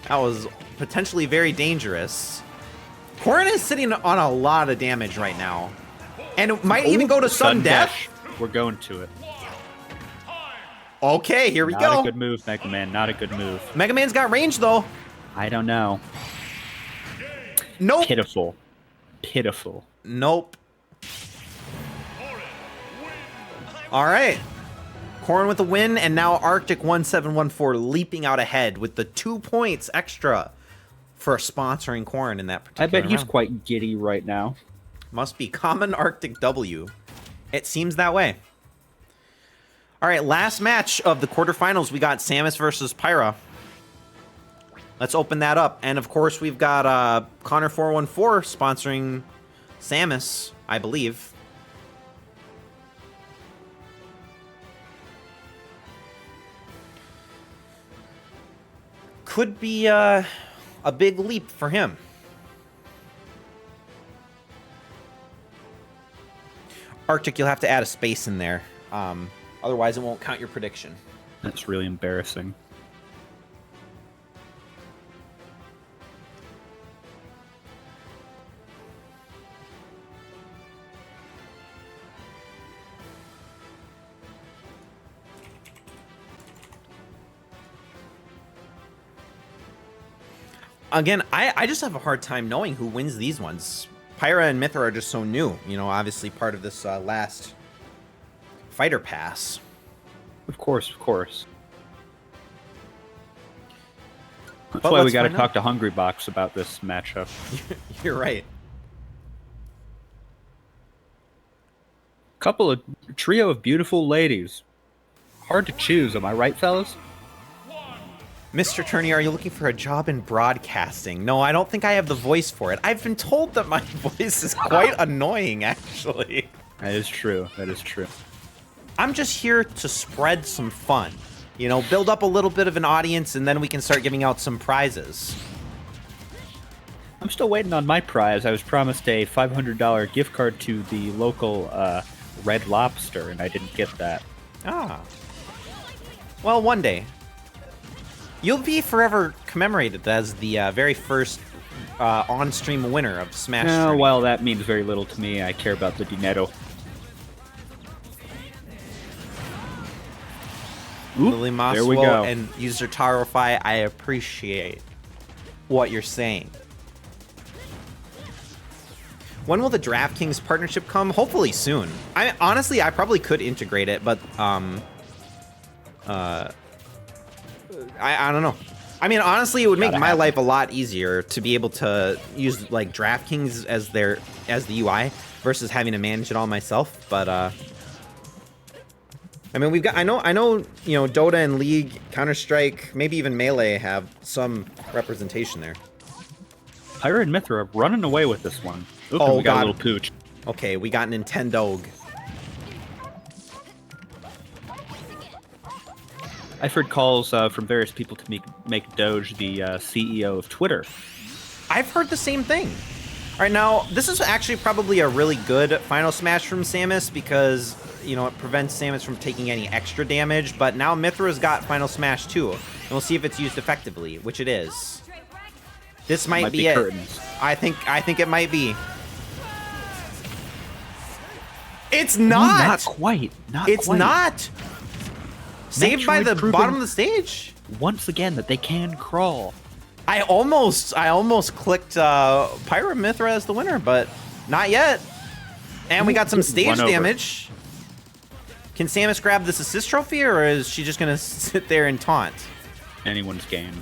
That was potentially very dangerous. Corrin is sitting on a lot of damage right now. And it might even go to sudden death.
We're going to it.
Okay, here we go.
Not a good move, Mega Man. Not a good move.
Mega Man's got range, though.
I don't know.
Nope.
Pitiful. Pitiful.
Nope. All right. Corrin with the win, and now Arctic1714 leaping out ahead with the 2 points extra for sponsoring Corrin in that particular
I bet he's
round.
quite giddy right now.
Must be common Arctic W. It seems that way. All right, last match of the quarterfinals. We got Samus versus Pyra. Let's open that up. And, of course, we've got Connor414 sponsoring Samus, I believe. Could be a big leap for him. Arctic, you'll have to add a space in there. Otherwise, it won't count your prediction.
That's really embarrassing.
again, I just have a hard time knowing who wins these ones. Pyra and Mithra are just so new. You know, obviously part of this last fighter pass.
Of course, of course. That's
But
why we
let's
got to
find
talk
out.
to Hungrybox about this matchup.
You're right.
Trio of beautiful ladies. Hard to choose, am I right, fellas?
Mr. Tourney, are you looking for a job in broadcasting? No, I don't think I have the voice for it. I've been told that my voice is quite annoying, actually.
That is true. That is true.
I'm just here to spread some fun. You know, build up a little bit of an audience, and then we can start giving out some prizes.
I'm still waiting on my prize. I was promised a $500 gift card to the local Red Lobster, and I didn't get that.
Ah. Well, one day. You'll be forever commemorated as the very first on-stream winner of SmashTourney.
Well, that means very little to me. I care about the dinero.
Lily
there we
Maswell
go.
and user Tarofy, I appreciate what you're saying. When will the DraftKings partnership come? Hopefully soon. Honestly, I probably could integrate it, but I don't know. I mean, honestly, it would make my life a lot easier to be able to use like DraftKings as the UI versus having to manage it all myself. But I mean, we've got. I know. You know, Dota and League, Counter-Strike, maybe even Melee have some representation there.
Pyra and Mithra running away with this one. Ooh,
Oh,
we got
God.
a little pooch.
Okay, we got Nintendo.
I've heard calls from various people to make Doge the CEO of Twitter.
I've heard the same thing. All right, now, this is actually probably a really good Final Smash from Samus because, you know, it prevents Samus from taking any extra damage, but now Mithra's got Final Smash too, and we'll see if it's used effectively, which it is. This might be it.
Curtains.
I think it might be. It's not!
Not quite.
It's
quite.
not! Saved by
Metroid
the
proving-
bottom of the stage.
Once again, that they can crawl.
I almost clicked Pyra Mithra as the winner, but not yet. And we got some stage
Run over.
damage. Can Samus grab this assist trophy, or is she just gonna sit there and taunt?
Anyone's game.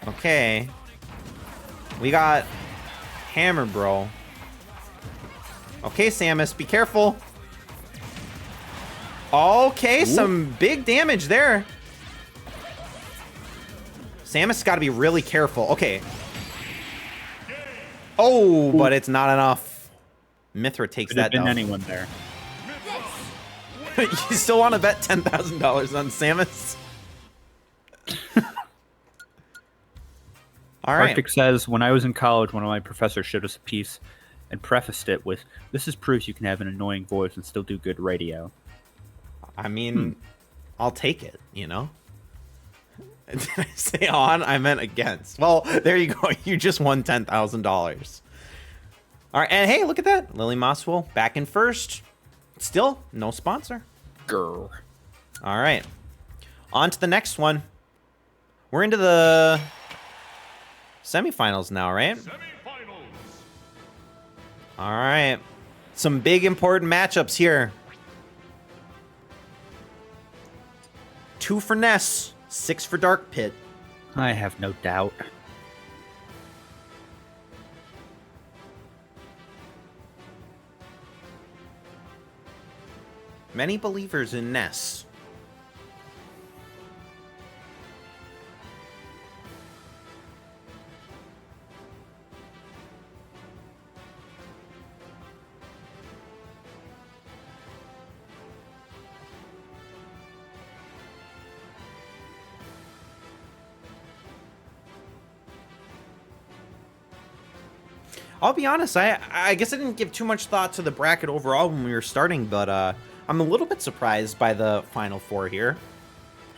Okay. We got Hammer Bro. Okay, Samus, be careful. Okay, some big damage there. Samus got to be really careful. Okay. Oh, but it's not enough. Mithra takes
Could have
that
been
down.
anyone there.
You still want to bet $10,000 on Samus? All right.
Arctic says, when I was in college, one of my professors showed us a piece and prefaced it with, "This is proof you can have an annoying voice and still do good radio."
I mean, I'll take it, you know? Did I say on? I meant against. Well, there you go. You just won $10,000. All right, and hey, look at that. Lily Maswell back in first. Still, no sponsor.
Grr.
All right. On to the next one. We're into the semifinals now, right?
Semifinals.
All right. Some big important matchups here. 2 for Ness, 6 for Dark Pit.
I have no doubt.
Many believers in Ness. I'll be honest, I guess I didn't give too much thought to the bracket overall when we were starting, but I'm a little bit surprised by the final 4 here.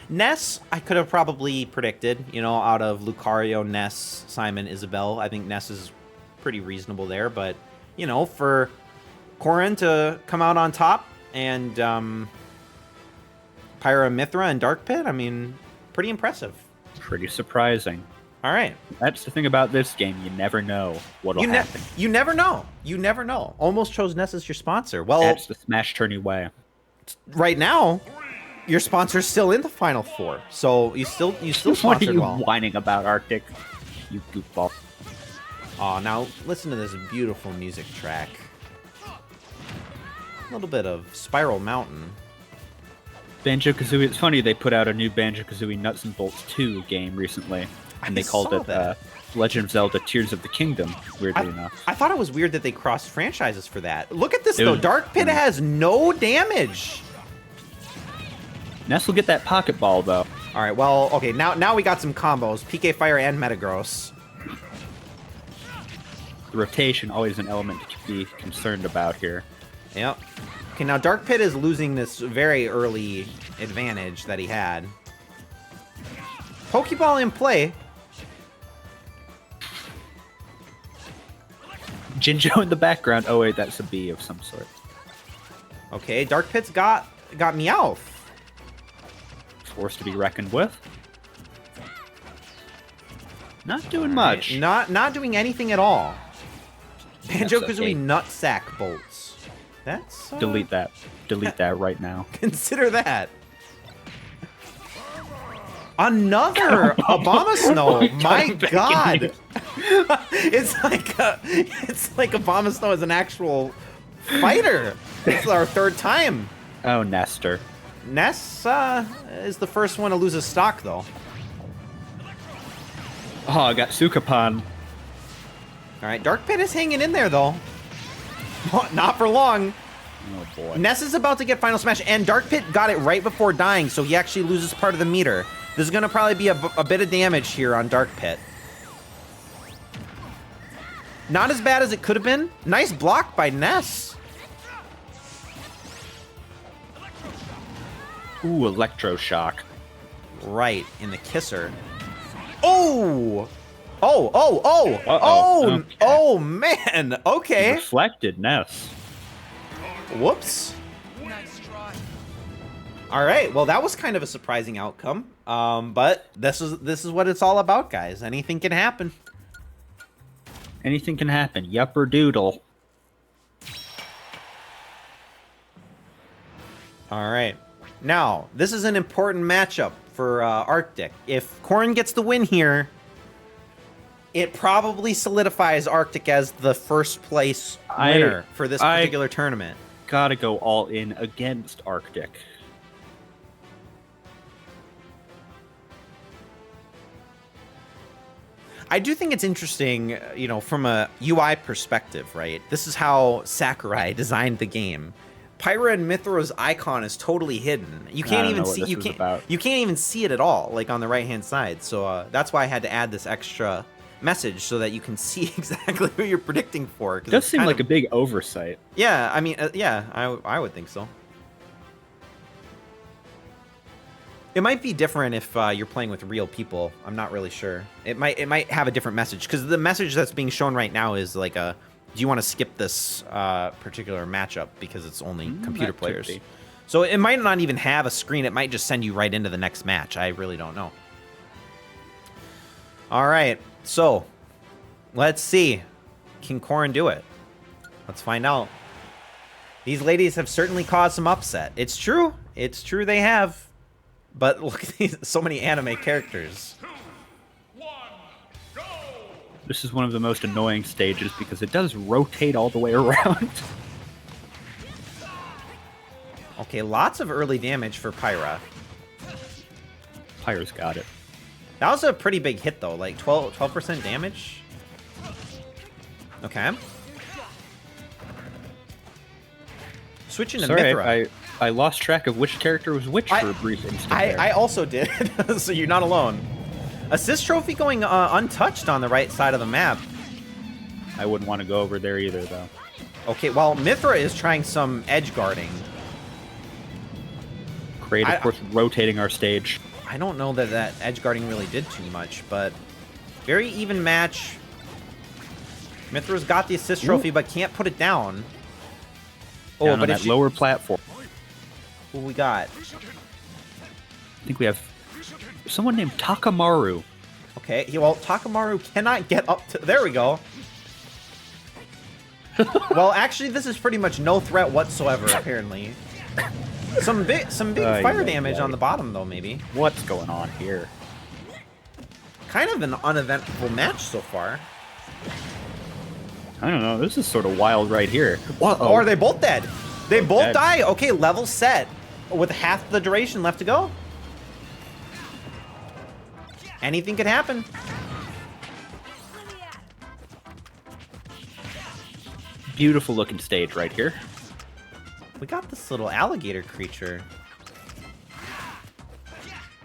Ness, I could have probably predicted, you know, out of Lucario, Ness, Simon, Isabel. I think Ness is pretty reasonable there, but, you know, for Corrin to come out on top and Pyra Mithra and Dark Pit, I mean, pretty impressive.
Pretty surprising.
All right.
That's the thing about this game. You never know what'll happen.
You never know. You never know. Almost chose Ness as your sponsor. Well,
That's the SmashTourney way.
right now, your sponsor's still in the Final Four, so you still
What are
sponsored
you
well.
whining about, Arctic? You goofball.
Oh, now listen to this beautiful music track. A little bit of Spiral Mountain.
Banjo-Kazooie. It's funny, they put out a new Banjo-Kazooie Nuts and Bolts 2 game recently, and they called it Legend of Zelda Tears of the Kingdom, weirdly enough.
I thought it was weird that they crossed franchises for that. Look at this, though. Dark Pit has no damage.
Ness will get that pocket ball, though.
All right, well, okay, now we got some combos. PK Fire and Metagross.
The rotation, always an element to be concerned about here.
Yep. Okay, now Dark Pit is losing this very early advantage that he had. Pokeball in play.
Jinjo in the background. Oh, wait, that's a bee of some sort.
Okay, Dark Pit's got Meowth.
Forced to be reckoned with. Not doing much.
Not doing anything at all. Banjo-Kazooie Nutsack Bolts. That's...
Delete that. Delete that right now.
Consider that. Another Abomasnow. My God. It's like Abomasnow is an actual fighter. This is our third time.
Oh, Nestor.
Ness is the first one to lose his stock, though.
Oh, I got Sukapan.
All right, Dark Pit is hanging in there, though. Not for long.
Oh, boy.
Ness is about to get Final Smash, and Dark Pit got it right before dying, so he actually loses part of the meter. This is going to probably be a bit of damage here on Dark Pit. Not as bad as it could have been. Nice block by Ness.
Ooh, Electroshock.
Right, in the kisser. Oh! Oh,
Okay.
oh, man. Okay.
Reflected Ness.
Whoops. All right. Well, that was kind of a surprising outcome. But this is what it's all about, guys. Anything can happen.
Anything can happen. Yupper doodle.
All right. Now, this is an important matchup for Arctic. If Corrin gets the win here, it probably solidifies Arctic as the first place winner for this particular tournament.
Gotta go all in against Arctic.
I do think it's interesting, you know, from a UI perspective, right? This is how Sakurai designed the game. Pyra and Mithra's icon is totally hidden. You can't even see you can't even see it at all, like on the right hand side. So that's why I had to add this extra message so that you can see exactly who you're predicting for.
It does seem like a big oversight.
Yeah, I mean, yeah, I would think so. It might be different if you're playing with real people. I'm not really sure. It might have a different message, because the message that's being shown right now is like a, do you want to skip this particular matchup because it's only computer players. So it might not even have a screen. It might just send you right into the next match. I really don't know. All right, so let's see. Can Corrin do it? Let's find out. These ladies have certainly caused some upset. It's true. It's true they have. But look at these, so many anime characters.
2, 1, go!
This is one of the most annoying stages because it does rotate all the way around.
Okay, lots of early damage for Pyra.
Pyra's got it.
That was a pretty big hit, though. Like 12% damage. Okay. Switching to Mithra.
I lost track of which character was which for a brief instant there.
I also did, so you're not alone. Assist trophy going untouched on the right side of the map.
I wouldn't want to go over there either, though.
Okay, well, Mithra is trying some edge guarding.
Kraid, of course, rotating our stage.
I don't know that edge guarding really did too much, but very even match. Mithra's got the assist trophy, but can't put it down.
Oh, but on that lower platform.
Who we got?
I think we have someone named Takamaru.
Okay, well, Takamaru cannot get up to... There we go. Well, actually, this is pretty much no threat whatsoever, apparently. Some big fire damage on the bottom, though, maybe.
What's going on here?
Kind of an uneventful match so far.
I don't know. This is sort of wild right here.
Or are they both dead? They both
dead.
die? Okay, level set. With half the duration left to go. Anything could happen.
Beautiful looking stage right here.
We got this little alligator creature.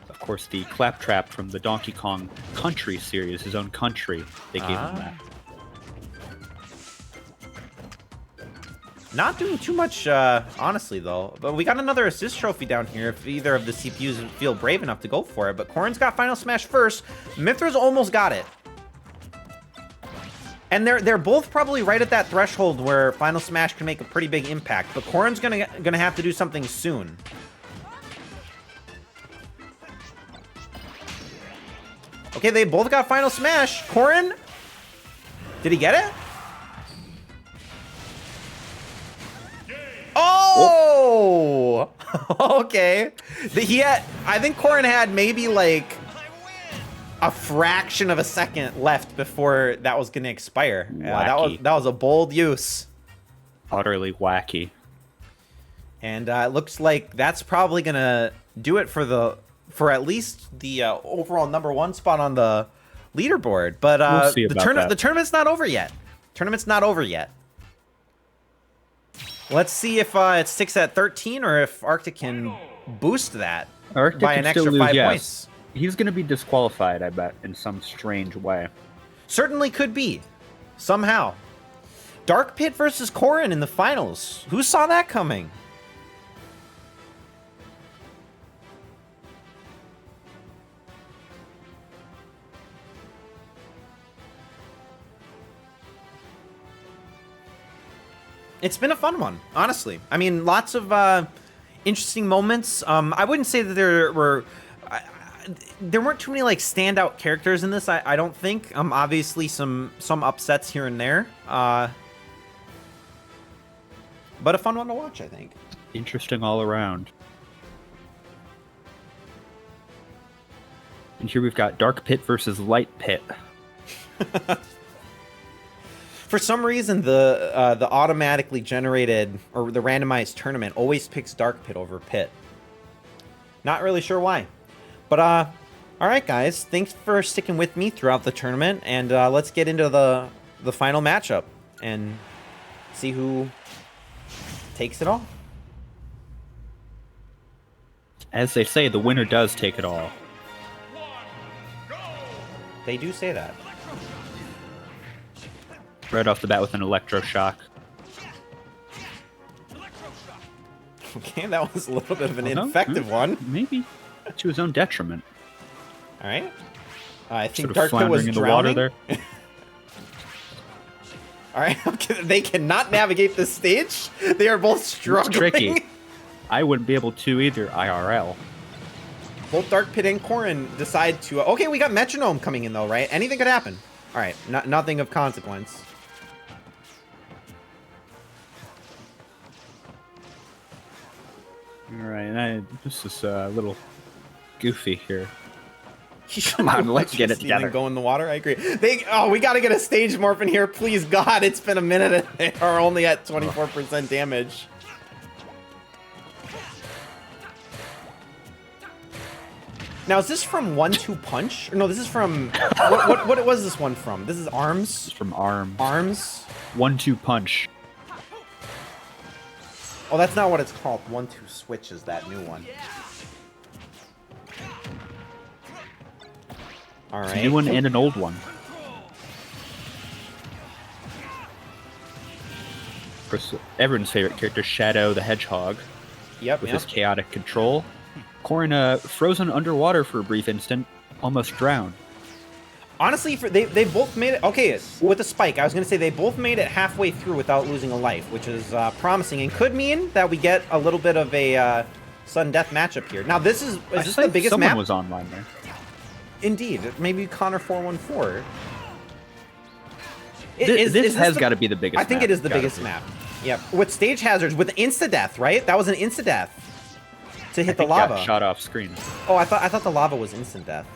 Of course, the Claptrap from the Donkey Kong Country series, his own country, they gave him that.
Not doing too much, honestly, though. But we got another assist trophy down here if either of the CPUs feel brave enough to go for it. But Corrin's got Final Smash first. Mithra's almost got it. And they're both probably right at that threshold where Final Smash can make a pretty big impact. But Corrin's gonna have to do something soon. Okay, they both got Final Smash. Corrin, did he get it? Oh! Okay. I think Corrin had maybe like a fraction of a second left before that was gonna expire.
Wacky.
That was a bold use.
Utterly wacky.
And it looks like that's probably gonna do it for at least the overall #1 spot on the leaderboard. But
We'll see about that.
the tournament's not over yet. Tournament's not over yet. Let's see if it sticks at 13 or if Arctic can boost that
Arctic
by
can
an extra
still lose,
5
yes.
points.
He's going to be disqualified, I bet, in some strange way.
Certainly could be. Somehow. Dark Pit versus Corrin in the finals. Who saw that coming? It's been a fun one, honestly. I mean, lots of interesting moments. I wouldn't say that there weren't too many like standout characters in this. I don't think. Obviously some upsets here and there. But a fun one to watch, I think.
Interesting all around. And here we've got Dark Pit versus Light Pit.
For some reason, the automatically generated or the randomized tournament always picks Dark Pit over Pit. Not really sure why. But all right, guys, thanks for sticking with me throughout the tournament, and let's get into the final matchup and see who takes it all.
As they say, the winner does take it all.
They do say that.
Right off the bat with an electroshock.
Okay, that was a little bit of an
No,
effective one.
Maybe to his own detriment.
All right. I think
Sort of
Dark Pit was
floundering in the
drowning.
water there.
All right, okay, they cannot navigate this stage. They are both struggling.
Tricky. I wouldn't be able to either, IRL.
Both Dark Pit and Corrin decide to... Okay, we got Metronome coming in, though, right? Anything could happen. All right, nothing of consequence.
All right, this is a little goofy here.
Come
on, let's get it together.
Go in the water. I agree. We got to get a stage morph in here, please, God. It's been a minute, and they are only at 24% damage. Now, is this from 1-2 Punch? Or no, this is from... what was this one from? This is Arms?
It's from Arms.
Arms?
1-2 Punch.
Oh, that's not what it's called. 1-2 Switch is that new one. All right.
It's a new one and an old one. Of course, everyone's favorite character, Shadow the Hedgehog.
Yep,
with his chaotic control. Corrin frozen underwater for a brief instant, almost drowned.
Honestly, they both made it... Okay, with the spike, I was going to say they both made it halfway through without losing a life, which is promising and could mean that we get a little bit of a sudden death matchup here. Now, is this the biggest
Someone
map?
was online there.
Indeed, maybe Connor 414.
This has got to be the biggest.
I think it is the biggest map. Yep. With stage hazards, with insta-death, right? That was an insta-death to hit the lava.
Got shot off screen.
Oh, I thought the lava was instant death.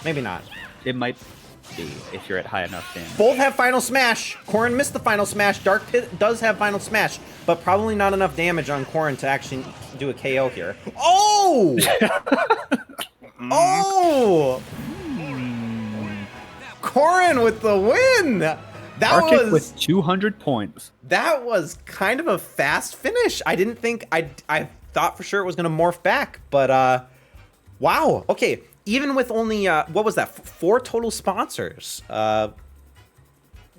Maybe not.
It might be if you're at high enough damage.
Both have final smash. Corrin missed the final smash. Dark Pit does have final smash, but probably not enough damage on Corrin to actually do a KO here. Oh! Oh! Corrin with the win.
Arctic with 200 points.
That was kind of a fast finish. I didn't think I thought for sure it was going to morph back, but wow. Okay, even with only what was that? 4 total sponsors. That's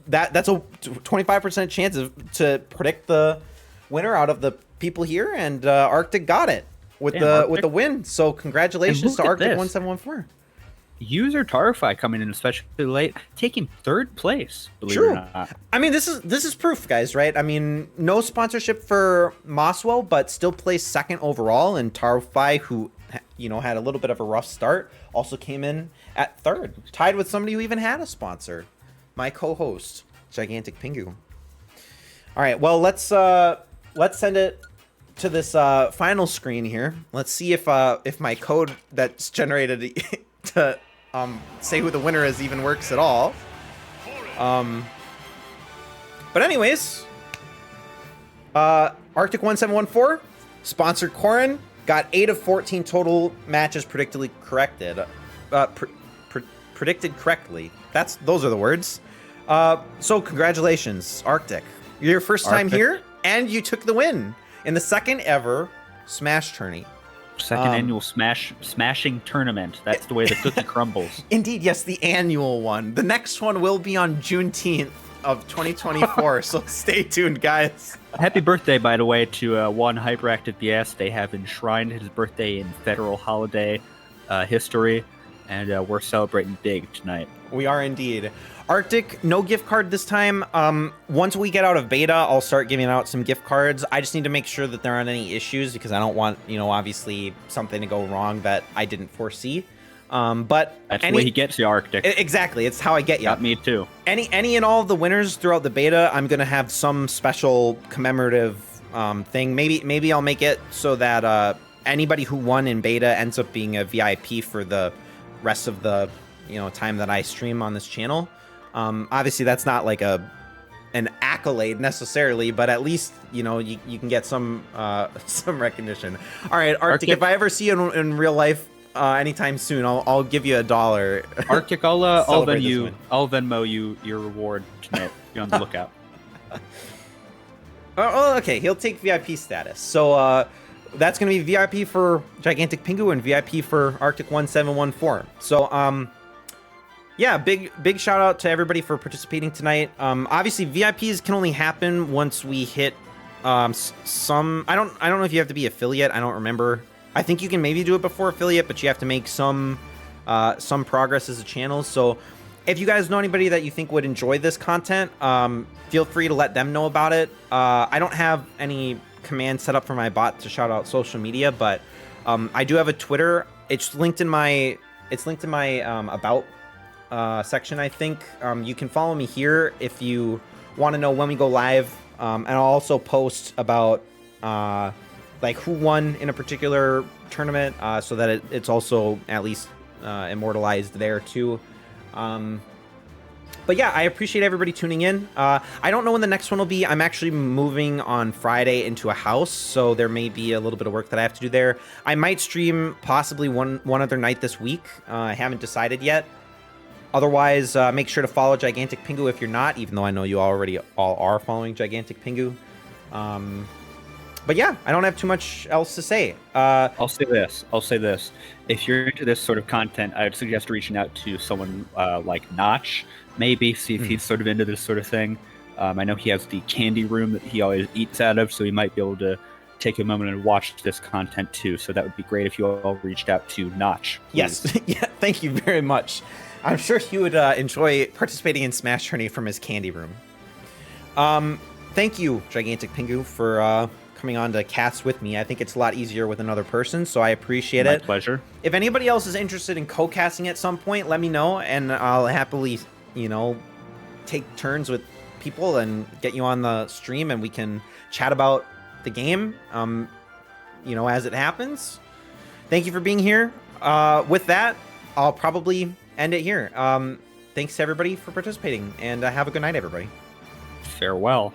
a 25% chance to predict the winner out of the people here, and Arctic got it with the win. So congratulations to Arctic 1714.
User Tarify coming in especially late, taking 3rd place. Believe it or not.
I mean, this is proof, guys, right? I mean, no sponsorship for Moswell, but still placed 2nd overall. And Tarify, who had a little bit of a rough start, also came in at 3rd, tied with somebody who even had a sponsor, my co-host, Gigantic Pingu. All right, well, let's send it to this final screen here. Let's see if my code that's generated to say who the winner is even works at all. But anyways, Arctic 1714 sponsored Corrin, got 8 of 14 total matches predicted correctly. Those are the words. So congratulations, Arctic. You're your first time here, and you took the win in the 2nd ever Smash Tourney.
2nd annual smashing tournament. That's the way the cookie crumbles.
Indeed, yes, the annual one. The next one will be on Juneteenth of 2024, so stay tuned, guys.
Happy birthday, by the way, to one Hyperactive BS. They have enshrined his birthday in federal holiday history, and we're celebrating big tonight.
We are indeed. Arctic, no gift card this time. Once we get out of beta, I'll start giving out some gift cards. I just need to make sure that there aren't any issues because I don't want, obviously something to go wrong that I didn't foresee. But
that's the way he gets you, Arctic.
Exactly, it's how I get you.
Got me too.
Any and all of the winners throughout the beta, I'm gonna have some special commemorative thing. Maybe I'll make it so that anybody who won in beta ends up being a VIP for the rest of the time that I stream on this channel. Obviously, that's not like an accolade necessarily, but at least you can get some recognition. All right, Arctic. If I ever see you in real life anytime soon, I'll give you $1.
Arctic, I'll Venmo you your reward tonight. Be on the lookout.
Oh, okay. He'll take VIP status. So that's gonna be VIP for Gigantic Pingu and VIP for Arctic 1714. So yeah, big shout out to everybody for participating tonight. Obviously, VIPs can only happen once we hit some. I don't know if you have to be affiliate. I don't remember. I think you can maybe do it before affiliate, but you have to make some progress as a channel. So if you guys know anybody that you think would enjoy this content, feel free to let them know about it. I don't have any command set up for my bot to shout out social media, but I do have a Twitter. It's linked in my about section, I think. You can follow me here if you want to know when we go live, and I'll also post about like who won in a particular tournament, so that it's also at least immortalized there too. But yeah, I appreciate everybody tuning in. I don't know when the next one will be. I'm actually moving on Friday into a house, so there may be a little bit of work that I have to do there. I might stream possibly one other night this week. I haven't decided yet. Otherwise, make sure to follow Gigantic Pingu if you're not, even though I know you already all are following Gigantic Pingu. But yeah, I don't have too much else to say.
I'll say this. If you're into this sort of content, I would suggest reaching out to someone like Notch, maybe, see if he's sort of into this sort of thing. I know he has the candy room that he always eats out of, so he might be able to take a moment and watch this content too. So that would be great if you all reached out to Notch. Please.
Yes, yeah, thank you very much. I'm sure he would enjoy participating in SmashTourney from his candy room. Thank you, Gigantic Pingu, for coming on to cast with me. I think it's a lot easier with another person, so I appreciate it.
My pleasure.
If anybody else is interested in co-casting at some point, let me know, and I'll happily, you know, take turns with people and get you on the stream, and we can chat about the game, you know, as it happens. Thank you for being here. With that, I'll probably end it here. Thanks to everybody for participating, and have a good night, everybody.
Farewell.